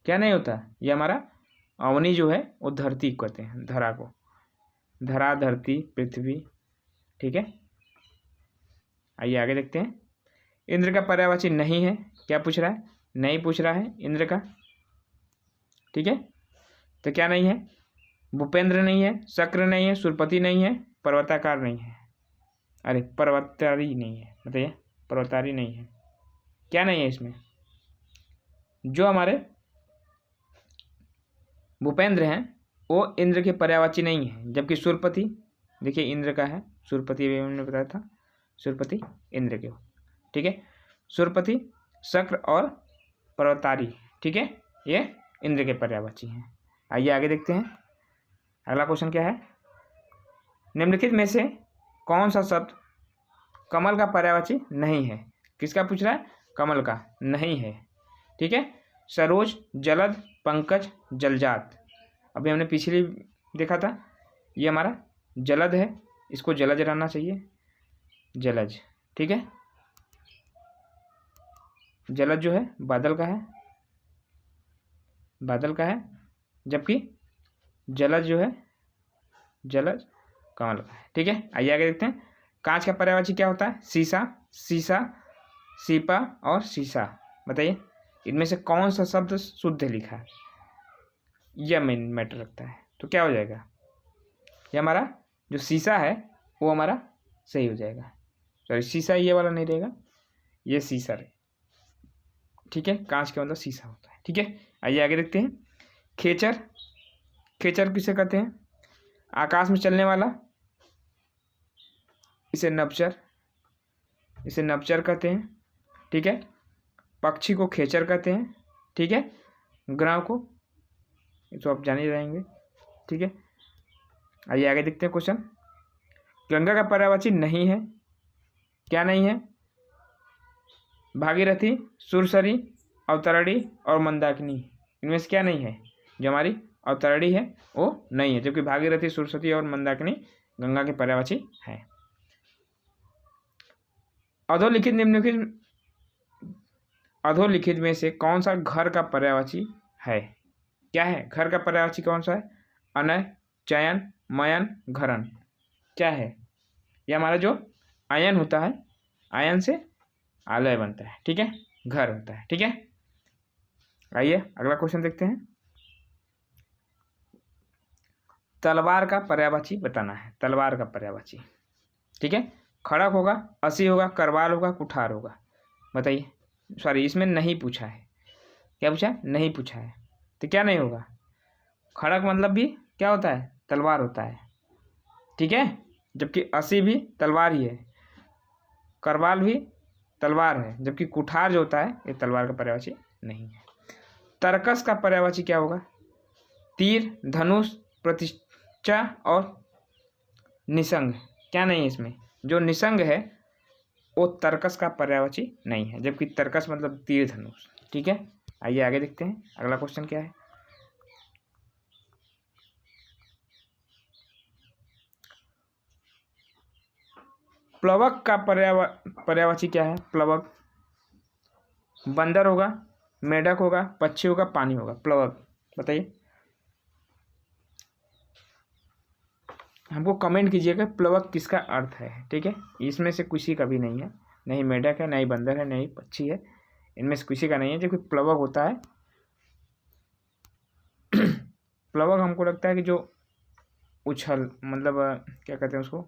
क्या नहीं होता। ये हमारा अवनी जो है वो धरती को कहते हैं, धरा को, धरा, धरती, पृथ्वी। ठीक है, आइए आगे देखते हैं। इंद्र का पर्यायवाची नहीं है, क्या पूछ रहा है, नहीं पूछ रहा है इंद्र का। ठीक है, तो क्या नहीं है, भूपेंद्र नहीं है, शक्र नहीं है, सुरपति नहीं है, पर्वताकार नहीं है, अरे पर्वतारी नहीं है, बताइए पर्वतारी नहीं है, क्या नहीं है इसमें। जो हमारे भूपेंद्र हैं वो इंद्र के पर्यायवाची नहीं है, जबकि सुरपति देखिए इंद्र का है, सुरपति भी हमने बताया था, सुरपति इंद्र के हो। ठीक है, सुरपति, शक्र और पर्वतारी, ठीक है, ये इंद्र के पर्यायवाची हैं। आइए आगे देखते हैं। अगला क्वेश्चन क्या है। निम्नलिखित में से कौन सा शब्द कमल का पर्यायवाची नहीं है। किसका पूछ रहा है, कमल का नहीं है। ठीक है, सरोज, जलद, पंकज, जलजात। अभी हमने पिछले देखा था, ये हमारा जलद है, इसको जलज रहना चाहिए, जलज। ठीक है, जलद जो है बादल का है, बादल का है, जबकि जलज जो है जलज कमल का है। ठीक है, आइए आगे देखते हैं। कांच का पर्यायवाची क्या होता है, शीशा, शीशा, सीपा और शीशा। बताइए इनमें से कौन सा शब्द शुद्ध लिखा है, यह मेन मैटर रखता है। तो क्या हो जाएगा, ये हमारा जो शीशा है वो हमारा सही हो जाएगा। सॉरी, शीशा ये वाला नहीं रहेगा, ये सीसर है, ठीक है। कांच का मतलब शीशा होता है, ठीक है। आइए आगे देखते हैं। खेचर, खेचर किसे कहते हैं? आकाश में चलने वाला, इसे नभचर, इसे नभचर कहते हैं, ठीक है। पक्षी को खेचर कहते हैं, ठीक है। ग्रह को, ये तो आप जान ही रहेंगे, ठीक है। आइए आगे देखते हैं क्वेश्चन। गंगा का पर्यायवाची नहीं है, क्या नहीं है? भागीरथी, सुरसरी, अवतरणी और मंदाकिनी, इनमें से क्या नहीं है? जो हमारी अवतरणी है वो नहीं है, जबकि भागीरथी, सुरसरी और मंदाकिनी गंगा के पर्यायवाची है। अधोलिखित निम्नलिखित अधोलिखित में से कौन सा घर का पर्यायवाची है? क्या है घर का पर्यायवाची? कौन सा है? अनय, चयन, मयन, घरन, क्या है? यह हमारा जो आयन होता है, आयन से आलय बनता है, ठीक है, घर होता है, ठीक है। आइए अगला क्वेश्चन देखते हैं। तलवार का पर्यायवाची बताना है, तलवार का पर्यायवाची, ठीक है। खड़क होगा, असी होगा, करवाल होगा, कुठार होगा, बताइए। सॉरी, इसमें नहीं पूछा है, क्या पूछा है? नहीं पूछा है, तो क्या नहीं होगा? खड़क मतलब भी क्या होता है? तलवार होता है, ठीक है। जबकि असी भी तलवार ही है, करवाल भी तलवार है, जबकि कुठार जो होता है ये तलवार का पर्यायवाची नहीं है। तरकस का पर्यायवाची क्या होगा? तीर, धनुष, प्रतिष्ठा और निसंग, क्या नहीं है इसमें? जो निसंग है वो तरकस का पर्यायवाची नहीं है, जबकि तरकस मतलब तीर, धनुष, ठीक है। आइए आगे देखते हैं अगला क्वेश्चन क्या है। प्लवक का पर्यायवाची क्या है? प्लवक बंदर होगा, मेढक होगा, पक्षी होगा, पानी होगा, प्लवक, बताइए। हमको कमेंट कीजिएगा प्लवक किसका अर्थ है, ठीक है। इसमें से किसी का भी नहीं है, नहीं मेढक है, नहीं बंदर है, नहीं पक्षी है, इनमें से किसी का नहीं है। जो कि प्लवक होता है प्लवक हमको लगता है कि जो उछल, मतलब क्या कहते हैं उसको?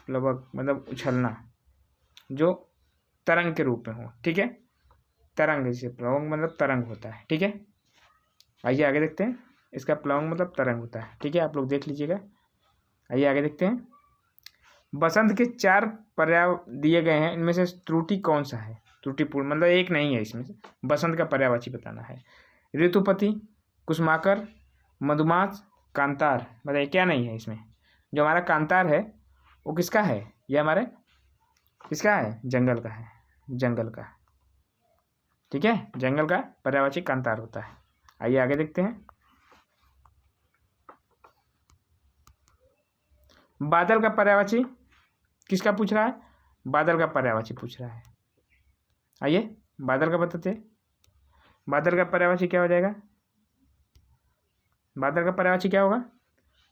प्लवक मतलब उछलना, जो तरंग के रूप में हो, ठीक है। तरंग, जैसे प्लवक मतलब तरंग होता है, ठीक है। आइए आगे देखते हैं। इसका प्लवक मतलब तरंग होता है, ठीक है, आप लोग देख लीजिएगा। आइए आगे देखते हैं। बसंत के 4 पर्याय दिए गए हैं, इनमें से त्रुटि कौन सा है? त्रुटिपूर्ण मतलब एक नहीं है इसमें से, बसंत का पर्यायवाची बताना है। ऋतुपति, कुसुमाकर, मधुमास, कांतार, बताइए क्या नहीं है इसमें? जो हमारा कांतार है वो किसका है? ये हमारे किसका है? जंगल का है, जंगल का, ठीक है। जंगल का पर्यायवाची कांतार होता है। आइए आगे देखते हैं। बादल का पर्यायवाची किसका पूछ रहा है? बादल का पर्यायवाची पूछ रहा है। आइए बादल का बताते हैं। बादल का पर्यायवाची क्या हो जाएगा? बादल का पर्यायवाची क्या होगा?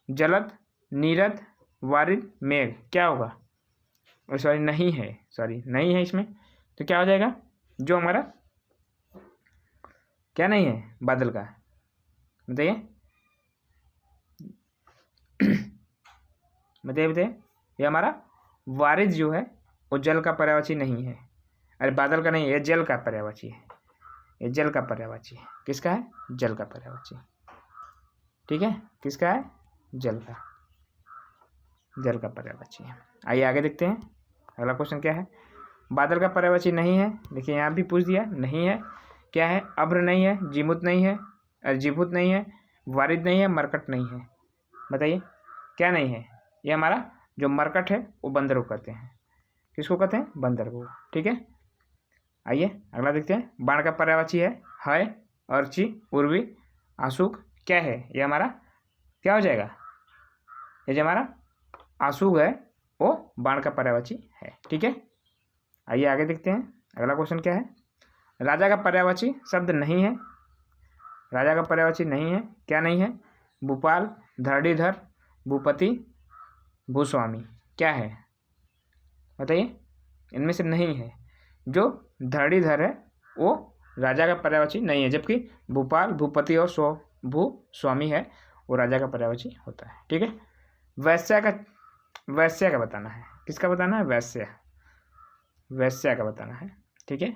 जलद, नीरद, वारिद, मेघ, क्या होगा? सॉरी नहीं है, सॉरी नहीं है इसमें, तो क्या हो जाएगा? जो हमारा क्या नहीं है बादल का, बताइए बताइए बताइए। ये हमारा वारिद जो है वो जल का पर्यायवाची नहीं है। अरे बादल का नहीं है, ये जल का पर्यायवाची है, ये जल का पर्यायवाची है। किसका है? जल का पर्यायवाची, ठीक है। किसका है? जल का, जल का पर्यायवाची है। आइए आगे देखते हैं अगला क्वेश्चन क्या है। बादल का पर्यायवाची नहीं है, देखिए यहाँ भी पूछ दिया, नहीं है। क्या है? अभ्र नहीं है, जीमूत नहीं है, जीभूत नहीं है, वारिद नहीं है, मरकट नहीं है, बताइए क्या नहीं है? ये हमारा जो मरकट है वो बंदर को कहते हैं। किसको कहते हैं? बंदर को, ठीक है। आइए अगला देखते हैं। बाण का पर्यायवाची है अर्ची, उर्वी, आशुक, क्या है? ये हमारा क्या हो जाएगा? ये जो हमारा आशुक है वो बाण का पर्यायवाची है, ठीक है। आइए आगे देखते हैं अगला क्वेश्चन क्या है। राजा का पर्यायवाची शब्द नहीं है, राजा का पर्यायवाची नहीं है, क्या नहीं है? भूपाल, धरणीधर, भूपति, भूस्वामी, क्या है? बताइए, इनमें से नहीं है। जो धरणीधर है वो राजा का पर्यायवाची नहीं है, जबकि भूपाल, भूपति और भूस्वामी है वो राजा का पर्यायवाची होता है, ठीक है। वैश्य का बताना है। किसका बताना है? वैश्य, वैश्या का बताना है। ठीक है,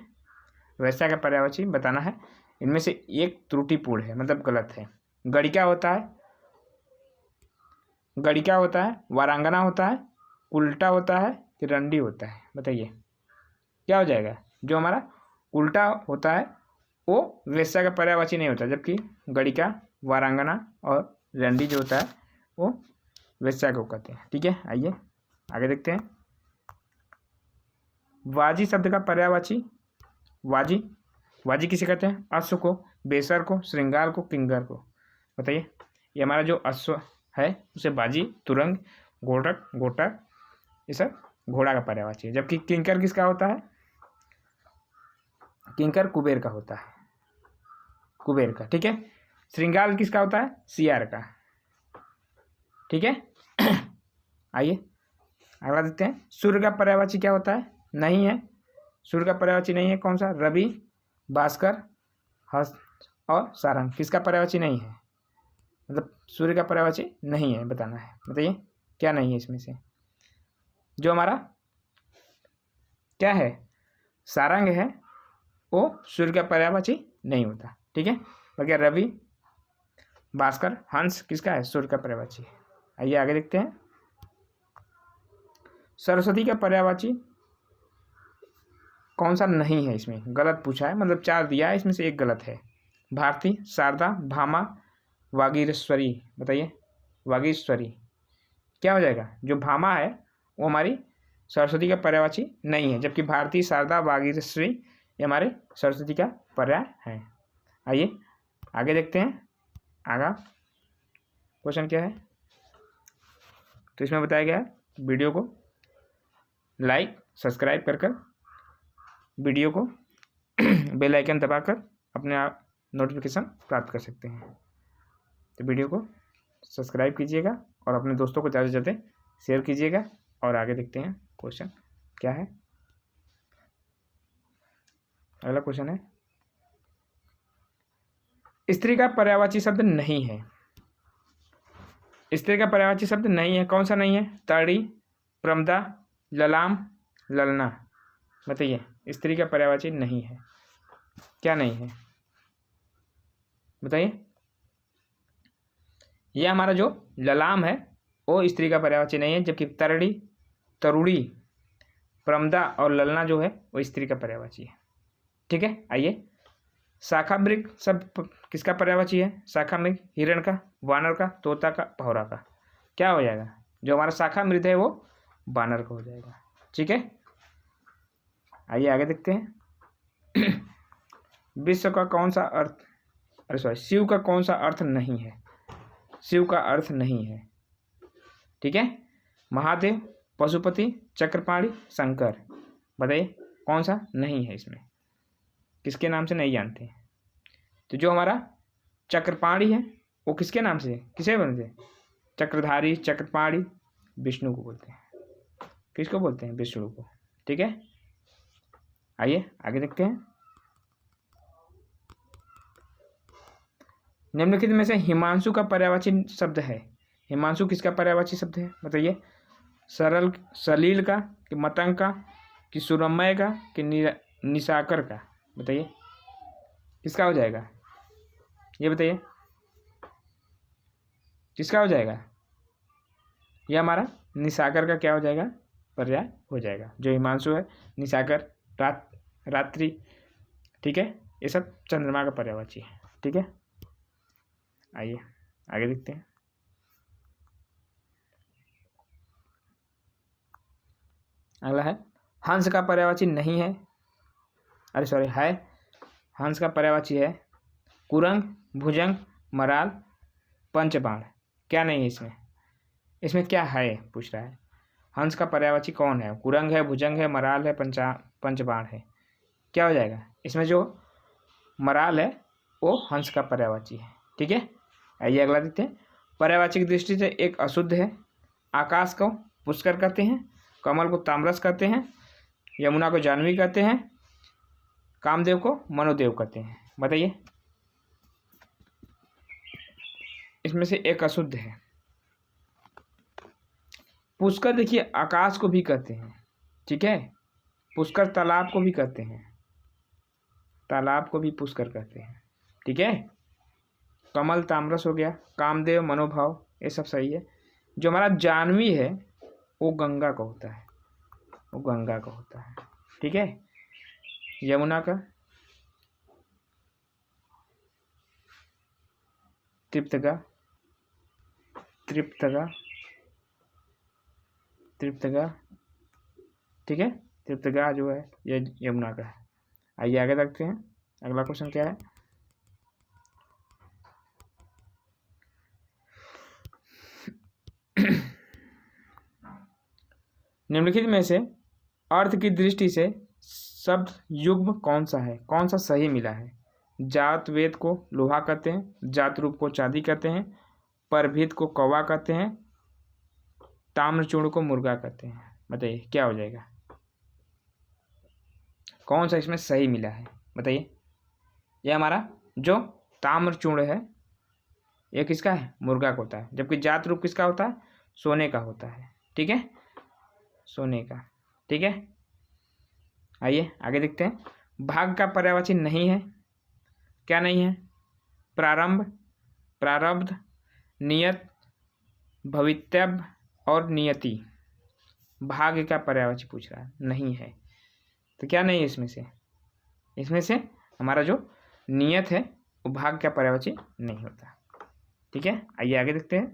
वैश्या का पर्यायवाची बताना है। इनमें से एक त्रुटिपूर्ण है, मतलब गलत है। गणिका होता है, गणिका होता है, वारांगना होता है, उल्टा होता है कि रंडी होता है? बताइए क्या हो जाएगा। जो हमारा उल्टा होता है वो वेश्या का पर्यायवाची नहीं होता, जबकि गणिका, वारांगना और रंडी जो होता है वो वेश्या को कहते हैं। ठीक है, आइए आगे देखते हैं। वाजी शब्द का पर्यायवाची, वाजी, वाजी किसे कहते हैं? अश्व को, बेसर को, श्रृंगार को, किंगर को। बताइए, ये हमारा जो अश्व है उसे बाजी, तुरंग, घोड़क, घोटक, ये सब घोड़ा का पर्यायवाची है। जबकि किंकर किसका होता है? किंकर कुबेर का होता है, कुबेर का। ठीक है, श्रृंगार किसका होता है? सियार का। ठीक है आइए अगला देखते हैं। सूर्य का पर्यायवाची क्या होता है? नहीं है, सूर्य का पर्यायवाची नहीं है। कौन सा? रवि, भास्कर, हस्त और सारंग। किसका पर्यायवाची नहीं है? मतलब सूर्य का पर्यायवाची नहीं है, बताना है। बताइए क्या नहीं है इसमें से। जो हमारा क्या है, सारंग है, वो सूर्य का पर्यायवाची नहीं होता। ठीक है, बाकी रवि, भास्कर, हंस किसका है? सूर्य का पर्यायवाची है। आइए आगे देखते हैं। सरस्वती का पर्यायवाची कौन सा नहीं है? इसमें गलत पूछा है, मतलब 4 दिया है, इसमें से एक गलत है। भारती, शारदा, भामा, वागीश्वरी। बताइए वागीश्वरी क्या हो जाएगा? जो भामा है वो हमारी सरस्वती का पर्यायवाची नहीं है, जबकि भारती, शारदा, वागीश्वरी ये हमारे सरस्वती का पर्याय है। आइए आगे देखते हैं। आगा क्वेश्चन क्या है? तो इसमें बताया गया है वीडियो को लाइक, सब्सक्राइब कर वीडियो को बेल आइकन दबाकर अपने आप नोटिफिकेशन प्राप्त कर सकते हैं। तो वीडियो को सब्सक्राइब कीजिएगा और अपने दोस्तों को ज़्यादा से ज़्यादा शेयर कीजिएगा। और आगे देखते हैं क्वेश्चन क्या है। अगला क्वेश्चन है, स्त्री का पर्यायवाची शब्द नहीं है। स्त्री का पर्यायवाची शब्द नहीं है। कौन सा नहीं है? तड़ी, प्रमदा, ललाम, ललना। बताइए स्त्री का पर्यायवाची नहीं है, क्या नहीं है? बताइए। यह हमारा जो ललाम है वो स्त्री का पर्यायवाची नहीं है, जबकि तरड़ी, तरुड़ी, प्रमदा और ललना जो है वो स्त्री का पर्यायवाची है। ठीक है, आइए। शाखा मृग शब्द किसका पर्यायवाची है? शाखा मृग हिरण का, वानर का, तोता का, भौरा का। क्या हो जाएगा? जो हमारा शाखा मृग है वो वानर का हो जाएगा। ठीक है, आइए आगे देखते हैं। विश्व का कौन सा अर्थ, अरे सॉरी, शिव का कौन सा अर्थ नहीं है? शिव का अर्थ नहीं है। ठीक है, महादेव, पशुपति, चक्रपाणी, शंकर। बताइए कौन सा नहीं है इसमें, किसके नाम से नहीं जानते? तो जो हमारा चक्रपाणी है वो किसके नाम से, किसे बोलते हैं? चक्रधारी, चक्रपाणी विष्णु को बोलते हैं। किसको बोलते हैं? विष्णु को। ठीक है, आइए आगे देखते हैं। निम्नलिखित में से हिमांशु का पर्यायवाची शब्द है। हिमांशु किसका पर्यायवाची शब्द है? बताइए। सरल, सलील का, कि मतंग का, कि सुरमय का, कि निशाकर का। बताइए किसका हो जाएगा? ये बताइए किसका हो जाएगा? ये हमारा निशाकर का क्या हो जाएगा? पर्याय हो जाएगा। जो हिमांशु है, निशाकर, रात्रि, ठीक है, ये सब चंद्रमा का पर्यायवाची है। ठीक है, आइए आगे देखते हैं। अगला है, हंस का पर्यायवाची नहीं है, अरे सॉरी है। हंस का पर्यायवाची है कुरंग, भुजंग, मराल, पंचबाण। क्या नहीं है इसमें? इसमें क्या है पूछ रहा है। हंस का पर्यायवाची कौन है? कुरंग है, भुजंग है, मराल है, पंचबाण है। क्या हो जाएगा? इसमें जो मराल है वो हंस का पर्यायवाची है। ठीक है, आइए अगला देखते हैं। पर्यायवाची की दृष्टि से एक अशुद्ध है। आकाश को पुष्कर कहते हैं, कमल को ताम्रस कहते हैं, यमुना को जाह्नवी कहते हैं, कामदेव को मनोदेव कहते हैं। बताइए इसमें से एक अशुद्ध है। पुष्कर देखिए आकाश को भी कहते हैं। ठीक है, पुष्कर तालाब को भी कहते हैं, तालाब को भी पुष्कर कहते हैं। ठीक है, कमल तामरस हो गया, कामदेव मनोभाव, ये सब सही है। जो हमारा जानवी है वो गंगा का होता है, वो गंगा का होता है। ठीक है, यमुना का तृप्तगा, तृप्तगा, तृप्तगा। ठीक है, तृप्तगा जो है ये यमुना का है। आइए आगे देखते हैं, अगला क्वेश्चन क्या है। निम्नलिखित में से अर्थ की दृष्टि से शब्द युग्म कौन सा है, कौन सा सही मिला है। जात वेद को लोहा कहते हैं, जात रूप को चांदी कहते हैं, परभीत को कौवा कहते हैं, ताम्रचूर्ण को मुर्गा कहते हैं। बताइए क्या हो जाएगा, कौन सा इसमें सही मिला है, बताइए। यह हमारा जो ताम्रचूर्ण है ये किसका है, मुर्गा का होता है, जबकि जात रूप किसका होता है, सोने का होता है। ठीक है, सोने का। ठीक है, आइए आगे देखते हैं। भाग का पर्यायवाची नहीं है, क्या नहीं है, प्रारंभ, प्रारब्ध, नियत, भवितव्य और नियति। भाग का पर्यायवाची पूछ रहा है, नहीं है, तो क्या नहीं है इसमें से, इसमें से हमारा जो नियत है वो भाग का पर्यायवाची नहीं होता। ठीक है, आइए आगे देखते हैं,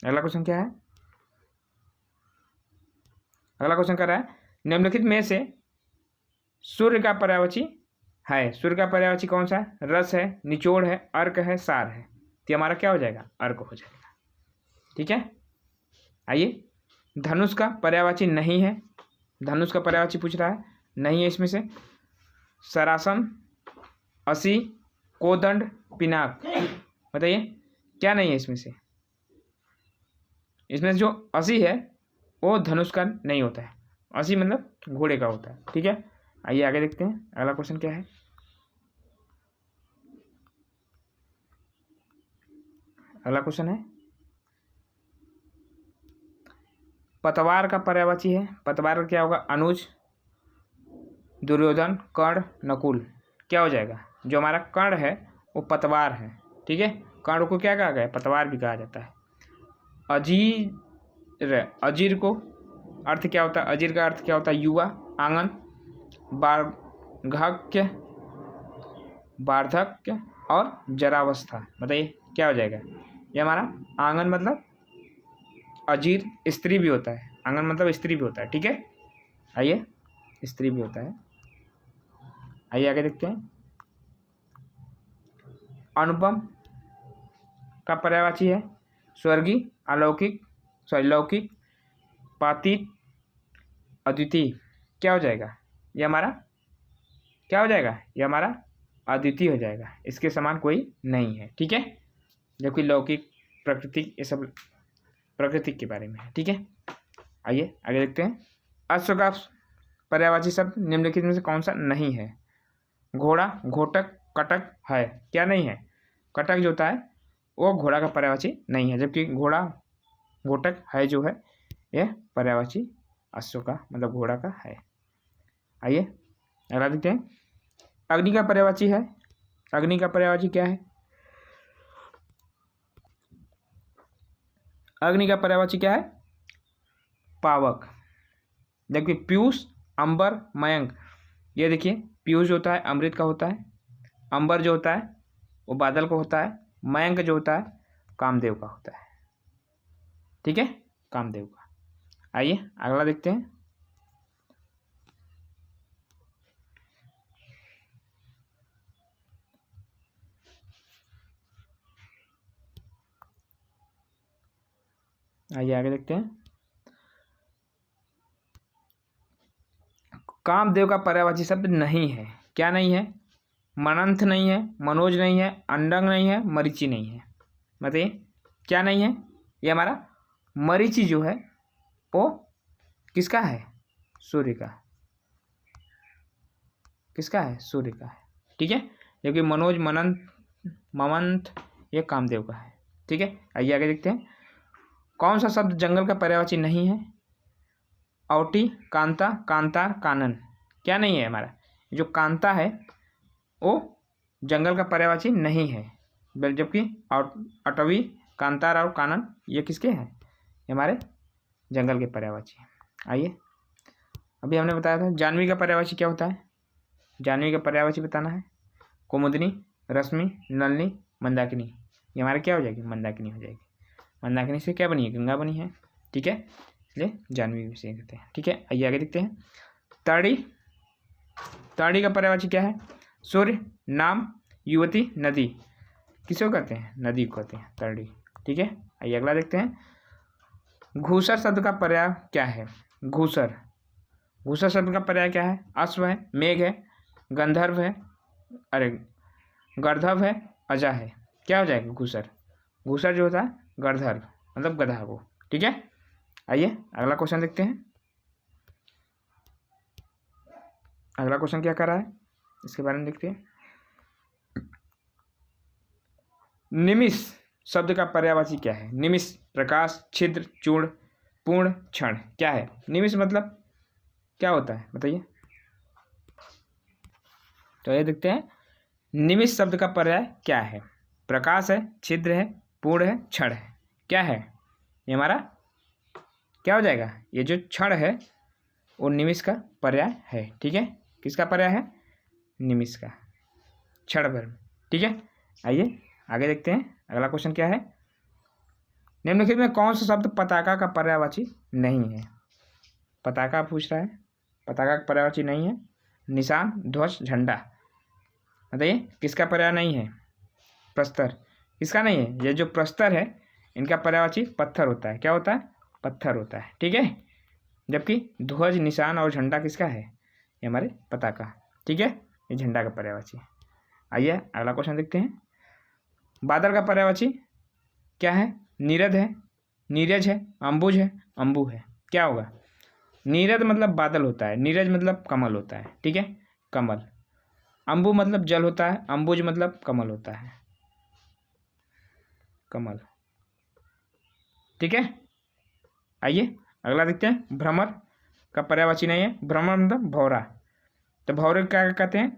अगला क्वेश्चन क्या है। अगला क्वेश्चन कर रहा है, निम्नलिखित में से सूर्य का पर्यायवाची है, सूर्य का पर्यायवाची कौन सा है, रस है, निचोड़ है, अर्क है, सार है। तो हमारा क्या हो जाएगा, अर्क हो जाएगा। ठीक है, आइए धनुष का पर्यायवाची नहीं है, धनुष का पर्यायवाची पूछ रहा है, नहीं है इसमें से। सरासन, असी, कोदंड, पिनाक। बताइए क्या नहीं है इसमें से, इसमें से जो असी है वो धनुष का नहीं होता है, असी मतलब घोड़े का होता है। ठीक है, आइए आगे देखते हैं, अगला क्वेश्चन क्या है। अगला क्वेश्चन है, पतवार का पर्यायवाची है, पतवार का क्या होगा, अनुज, दुर्योधन, कर्ण, नकुल। क्या हो जाएगा, जो हमारा कर्ण है वो पतवार है। ठीक है, कर्ण को क्या कहा गया, पतवार भी कहा जाता है। अजीर, अजीर को अर्थ क्या होता है, अजीर का अर्थ क्या होता है, युवा, आंगन, वार्धक्य, वार्धक्य और जरावस्था। बताइए क्या हो जाएगा, ये हमारा आंगन मतलब अजीर स्त्री भी होता है, आंगन मतलब स्त्री भी होता है। ठीक है, आइए स्त्री भी होता है। आइए आगे देखते हैं, अनुपम का पर्यायवाची है, स्वर्गीय, अलौकिक, लौकिक, पातीत, अद्वितीय। क्या हो जाएगा, ये हमारा क्या हो जाएगा, ये हमारा अद्वितीय हो जाएगा, इसके समान कोई नहीं है। ठीक है, जबकि लौकिक, प्राकृतिक, ये सब प्रकृति के बारे में है। ठीक है, आइए आगे देखते हैं। अश्व का पर्यायवाची शब्द निम्नलिखित में से कौन सा नहीं है, घोड़ा, घोटक, कटक है। क्या नहीं है, कटक जो होता है वो घोड़ा का पर्यायवाची नहीं है, जबकि घोड़ा, घोटक है जो है यह पर्यायवाची अश्व का मतलब घोड़ा का है। आइए अगला देखते हैं, अग्नि का पर्यायवाची है, अग्नि का पर्यायवाची क्या है, अग्नि का पर्यायवाची क्या है, पावक। जबकि पीयूष, अंबर, मयंक, ये देखिए पीयूष जो होता है अमृत का होता है, अंबर जो होता है वो बादल का होता है, मयंक जो होता है कामदेव का होता है। ठीक है, कामदेव का। आइए अगला देखते हैं, आइए आगे देखते हैं, कामदेव का पर्यायवाची शब्द नहीं है। क्या नहीं है, मनंथ नहीं है, मनोज नहीं है, अंडंग नहीं है, मरीचि नहीं है। बताइए क्या नहीं है, ये हमारा मरीचि जो है वो किसका है, सूर्य का, किसका है, सूर्य का है। ठीक है, जबकि मनोज, मनंत, ममंथ ये कामदेव का है। ठीक है, आइए आगे देखते हैं, कौन सा शब्द जंगल का पर्यायवाची नहीं है, औटी, कांता, कांतार, कानन। क्या नहीं है हमारा, जो कांता है वो जंगल का पर्यायवाची नहीं है, जबकि अटवी, कांतार और कानन ये किसके हैं, ये हमारे जंगल के पर्यायवाची हैं। आइए, अभी हमने बताया था जानवी का पर्यायवाची क्या होता है, जानवी का पर्यायवाची बताना है। कुमुदनी, रश्मि, नलिनी, मंदाकिनी, ये हमारे क्या हो जाएगी, मंदाकिनी हो जाएगी। मंदाकिनी से क्या बनी है, गंगा बनी है, ठीक है, इसलिए जानवी विषय कहते हैं। ठीक है, आइए आगे देखते हैं। ताड़ी, ताड़ी का पर्यायवाची क्या है, सूर्य, नाम, युवती, नदी, किसको कहते हैं, नदी को कहते हैं ताड़ी। ठीक है, आइए अगला देखते हैं। घूसर शब्द का पर्याय क्या है, घूसर, घूसर शब्द का पर्याय क्या है, अश्व है, मेघ है, गंधर्व है, अरे गर्धव है, अजा है, क्या हो जाएगा घूसर, घूसर जो होता है गर्धर्व मतलब गधा को। ठीक है, आइए अगला क्वेश्चन देखते हैं। अगला क्वेश्चन क्या कर रहा है इसके बारे में देखते हैं। निमिष शब्द का पर्यायवाची क्या है, निमिष, प्रकाश, छिद्र, चूर्ण, पूर्ण, क्षण, क्या है निमिष मतलब क्या होता है बताइए। तो ये देखते हैं, निमिष शब्द का पर्याय क्या है, प्रकाश है, छिद्र है, पूर्ण है, क्षण है, क्या है ये हमारा क्या हो जाएगा, ये जो क्षण है वो निमिष का पर्याय है। ठीक है, किसका पर्याय है, निमिष का, क्षण भर। ठीक है, आइए आगे देखते हैं। अगला क्वेश्चन क्या है, निम्नलिखित में कौन सा शब्द पताका का पर्यायवाची नहीं है, पताका पूछ रहा है, पताका का पर्यायवाची नहीं है। निशान, ध्वज, झंडा, बताइए किसका पर्याय नहीं है, प्रस्तर, किसका नहीं है, ये जो प्रस्तर है इनका पर्यायवाची पत्थर होता है, क्या होता है, पत्थर होता है। ठीक है, जबकि ध्वज, निशान और झंडा किसका है, ये हमारे पताका। ठीक है, ये झंडा का पर्यायवाची। आइए अगला क्वेश्चन देखते हैं। बादल का पर्यायवाची क्या है, नीरद है, नीरज है, अंबुज है, अंबु है, क्या होगा, नीरद मतलब बादल होता है, नीरज मतलब कमल होता है। ठीक है, कमल, अंबु मतलब जल होता है, अंबुज मतलब कमल होता है, कमल। ठीक है, आइए अगला देखते हैं। भ्रमर का पर्यायवाची नहीं है, भ्रमर मतलब भौरा, तो भौरे क्या कहते हैं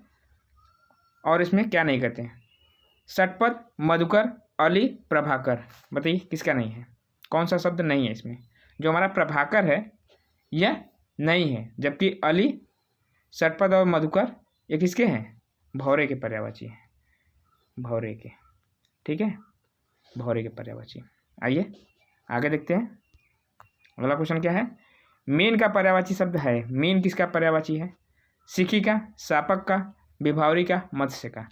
और इसमें क्या नहीं कहते हैं, षटपद, मधुकर, अली, प्रभाकर, बताइए किसका नहीं है, कौन सा शब्द नहीं है इसमें, जो हमारा प्रभाकर है यह नहीं है, जबकि अली, षटपद और मधुकर ये किसके हैं, भौरे के पर्यायवाची हैं, भौरे के। ठीक है, भौरे के पर्यायवाची। आइए आगे देखते हैं। अगला क्वेश्चन क्या है, मीन का पर्यायवाची शब्द है, मीन किसका पर्यायवाची है, सिखी का, सापक का, विभावरी का, मत्स्य का,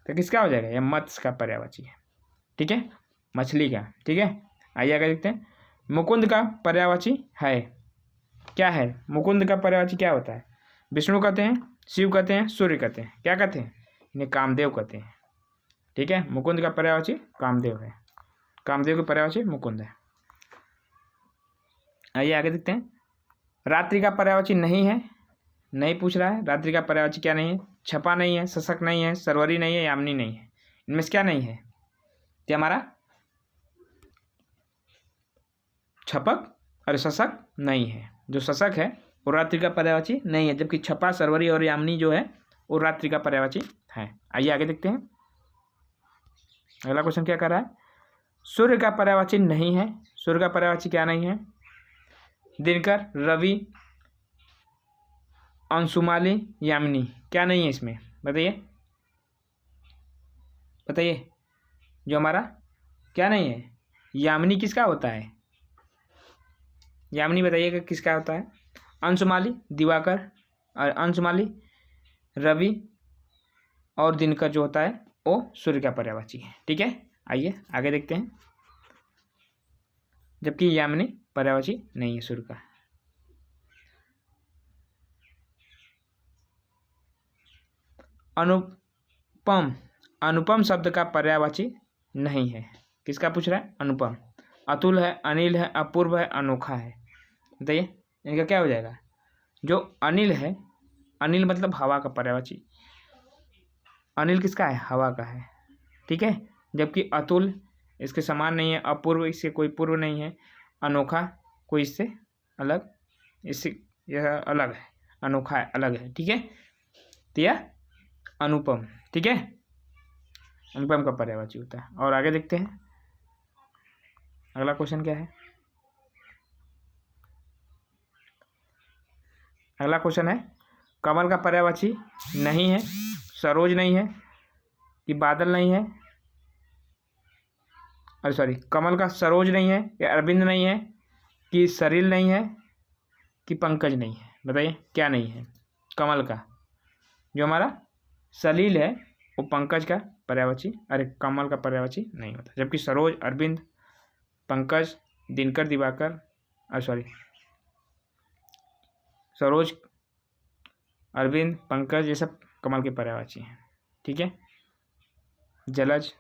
तो किसका हो जाएगा, यह मत्स्य का पर्यायवाची है। ठीक है, मछली का। ठीक है, आइए आगे देखते हैं। मुकुंद का पर्यायवाची है, क्या है, मुकुंद का पर्यायवाची क्या होता है, विष्णु कहते हैं, शिव कहते हैं, सूर्य कहते हैं, क्या कहते हैं, इन्हें कामदेव कहते हैं। ठीक है, मुकुंद का पर्यायवाची कामदेव है, कामदेव के पर्यायवाची मुकुंद है। आइए आगे देखते हैं। रात्रि का पर्यायवाची नहीं है, नहीं पूछ रहा है, रात्रि का पर्यायवाची क्या नहीं है, छपा नहीं है, शशक नहीं है, सरवरी नहीं है, यामिनी नहीं है, इनमें से क्या नहीं है, क्या हमारा छपक और शशक नहीं है, जो शशक है वो रात्रि का पर्यायवाची नहीं है, जबकि छपा, सरवरी और यामिनी जो है वो रात्रि का पर्यायवाची है। आइए आगे देखते हैं। अगला क्वेश्चन क्या कर रहा है, सूर्य का पर्यायवाची नहीं है, सूर्य का पर्यायवाची क्या नहीं है, दिनकर, रवि, अंशुमाली, यामिनी, क्या नहीं है इसमें बताइए, बताइए जो हमारा क्या नहीं है, यामिनी किसका होता है, यामिनी बताइएगा किसका होता है, अंशुमाली, दिवाकर और अंशुमाली, रवि और दिनकर जो होता है वो सूर्य का पर्यायवाची है। ठीक है, आइए आगे देखते हैं। जबकि यामिनी पर्यायवाची नहीं है सूर्य का। अनुपम, अनुपम शब्द का पर्यायवाची नहीं है, किसका पूछ रहा है, अनुपम। अतुल है, अनिल है, अपूर्व है, अनोखा है, बताइए इनका क्या हो जाएगा, जो अनिल है, अनिल मतलब हवा का पर्यायवाची, अनिल किसका है, हवा का है। ठीक है, जबकि अतुल इसके समान नहीं है, अपूर्व इसके कोई पूर्व नहीं है, अनोखा कोई इससे अलग, इससे यह अलग है, अनोखा है, अलग है, ठीक है। तो यह अनुपम, ठीक है, अनुपम का पर्यायवाची होता है। और आगे देखते हैं अगला क्वेश्चन क्या है। अगला क्वेश्चन है कमल का पर्यायवाची नहीं है, सरोज नहीं है कि बादल नहीं है, अरे सॉरी, कमल का सरोज नहीं है या अरविंद नहीं है कि सरिल नहीं है कि पंकज नहीं है। बताइए क्या नहीं है कमल का। जो हमारा सलील है वो पंकज का पर्यायवाची, अरे कमल का पर्यायवाची नहीं होता, जबकि सरोज, अरविंद, पंकज, दिनकर, दिवाकर, अरे सॉरी, सरोज, अरविंद, पंकज ये सब कमल के पर्यायवाची हैं, ठीक है। जलज,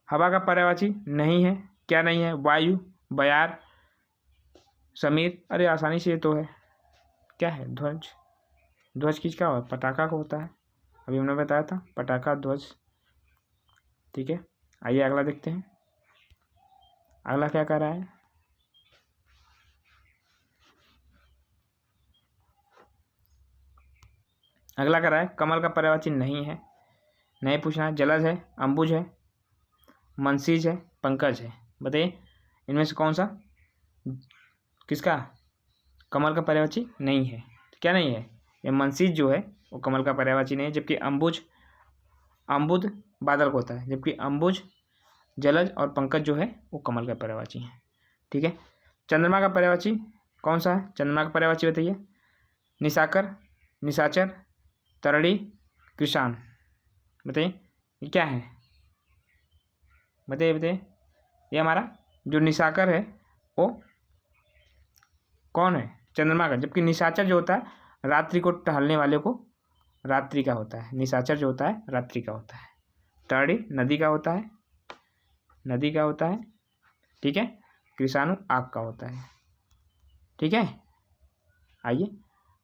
हवा का पर्यायवाची नहीं है, क्या नहीं है, वायु, बयार, समीर, अरे आसानी से ये तो है, क्या है, ध्वज। ध्वज किसका होता है, पटाखा का होता है, अभी हमने बताया था पटाखा ध्वज, ठीक है। आइए अगला देखते हैं, अगला क्या कर रहा है। अगला कर रहा है कमल का पर्यायवाची नहीं है, नहीं पूछना है, जलज है, अंबुज है, मनसीज है, पंकज है। बताइए इनमें से कौन सा किसका कमल का पर्यायवाची नहीं है। क्या नहीं है, ये मनसीज जो है वो कमल का पर्यायवाची नहीं है, जबकि अंबुज, अम्बुद बादल को होता है, जबकि अंबुज, जलज और पंकज जो है वो कमल का पर्यायवाची है, ठीक है। चंद्रमा का पर्यायवाची कौन सा है, चंद्रमा का पर्यायवाची बताइए। निशाकर, निशाचर, तरड़ी, कृषाण। बताइए ये क्या है, बताइए बताइए। ये हमारा जो निशाकर है वो कौन है, चंद्रमा का, जबकि निशाचर जो होता है रात्रि को टहलने वाले को रात्रि का होता है, निशाचर जो होता है रात्रि का होता है। तरड़ी नदी का होता है, नदी का होता है, ठीक है। कृषाणु आग का होता है, ठीक है। आइए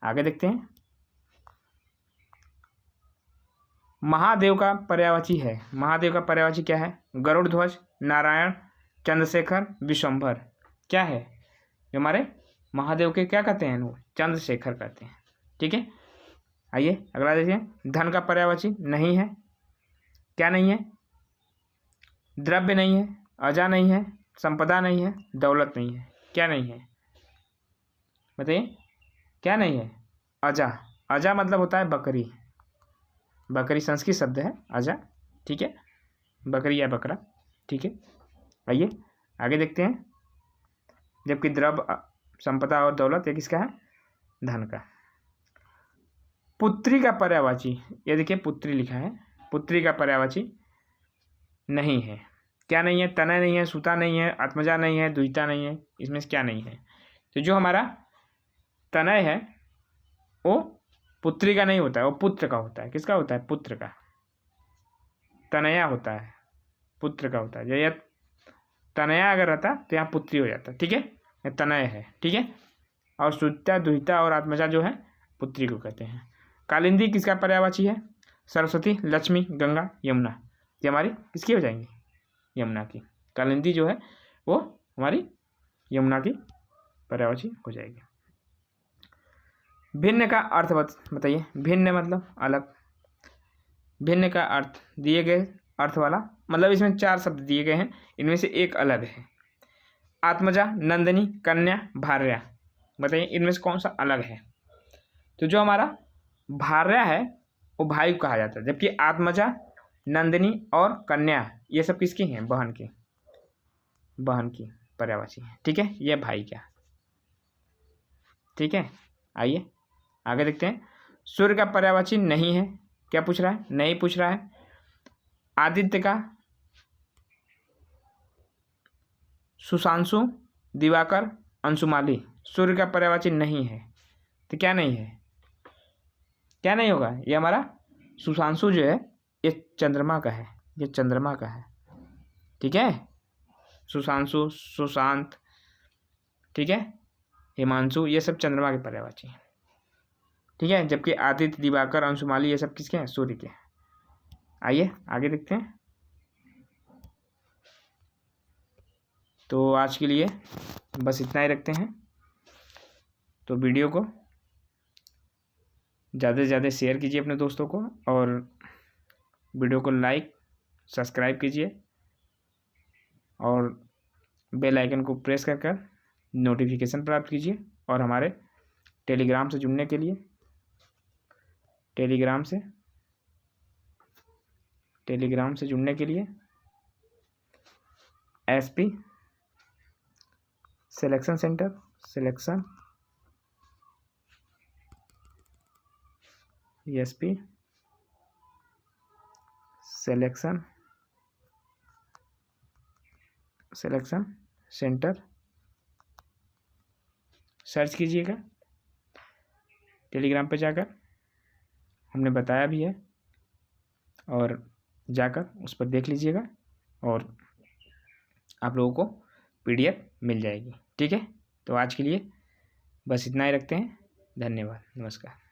आगे देखते हैं। महादेव का पर्यायवाची है, महादेव का पर्यायवाची क्या है, गरुड़ ध्वज, नारायण, चंद्रशेखर, विश्वंभर। क्या है जो हमारे महादेव के क्या कहते हैं, वो चंद्रशेखर कहते हैं, ठीक है। आइए अगला देखिए, धन का पर्यायवाची नहीं है, क्या नहीं है, द्रव्य नहीं है, अजा नहीं है, संपदा नहीं है, दौलत नहीं है। क्या नहीं है बताइए, क्या नहीं है, अजा। अजा मतलब होता है बकरी, बकरी संस्कृत शब्द है अजा, ठीक है, बकरी या बकरा, ठीक है। आइए आगे देखते हैं, जबकि द्रव्य, संपदा और दौलत ये किसका है, धन का। पुत्री का पर्यायवाची, ये देखिए पुत्री लिखा है, पुत्री का पर्यायवाची नहीं है, क्या नहीं है, तनय नहीं है, सुता नहीं है, आत्मजा नहीं है, द्विता नहीं है, इसमें से क्या नहीं है। तो जो हमारा तनय है वो पुत्री का नहीं होता है, वो पुत्र का होता है। किसका होता है, पुत्र का, तनया होता है, पुत्र का होता है। जो यह तनया अगर रहता तो यहाँ पुत्री हो जाता, ठीक है, यह तनय है, ठीक है। और सुता, दुहिता और आत्मजा जो है पुत्री को कहते हैं। कालिंदी किसका पर्यायवाची है, सरस्वती, लक्ष्मी, गंगा, यमुना। ये हमारी किसकी हो जाएंगी, यमुना की। कालिंदी जो है वो हमारी यमुना की पर्यायवाची हो जाएगी। भिन्न का अर्थ बताइए, भिन्न मतलब अलग, भिन्न का अर्थ दिए गए अर्थ वाला, मतलब इसमें 4 शब्द दिए गए हैं, इनमें से एक अलग है। आत्मजा, नंदिनी, कन्या, भार्या। बताइए इनमें से कौन सा अलग है। तो जो हमारा भार्या है वो भाई को कहा जाता है, जबकि आत्मजा, नंदिनी और कन्या ये सब किसकी हैं, बहन की, बहन की पर्यायवाची है, ठीक है। ये भाई क्या, ठीक है। आइए आगे देखते हैं, सूर्य का पर्यायवाची नहीं है, क्या पूछ रहा है, नहीं पूछ रहा है। आदित्य का, सुशांशु, दिवाकर, अंशुमाली, सूर्य का पर्यायवाची नहीं है। तो क्या नहीं है, क्या नहीं होगा, ये हमारा सुशांशु जो है ये चंद्रमा का है, ये चंद्रमा का है, ठीक है। सुशांशु, सुशांत, ठीक है, हिमांशु ये सब चंद्रमा के पर्यायवाची हैं, ठीक है। जबकि आदित्य, दिवाकर, अंशुमाली ये सब किसके हैं, सूर्य के। आइए आगे देखते हैं। तो आज के लिए बस इतना ही रखते हैं। तो वीडियो को ज़्यादा से ज़्यादा शेयर कीजिए अपने दोस्तों को और वीडियो को लाइक सब्सक्राइब कीजिए और बेल आइकन को प्रेस कर नोटिफिकेशन प्राप्त कीजिए। और हमारे टेलीग्राम से जुड़ने के लिए टेलीग्राम से जुड़ने के लिए SP selection centre SP selection centre search कीजिएगा टेलीग्राम पे जाकर, हमने बताया भी है, और जाकर उस पर देख लीजिएगा और आप लोगों को PDF मिल जाएगी। ठीक है, तो आज के लिए बस इतना ही रखते हैं। धन्यवाद, नमस्कार।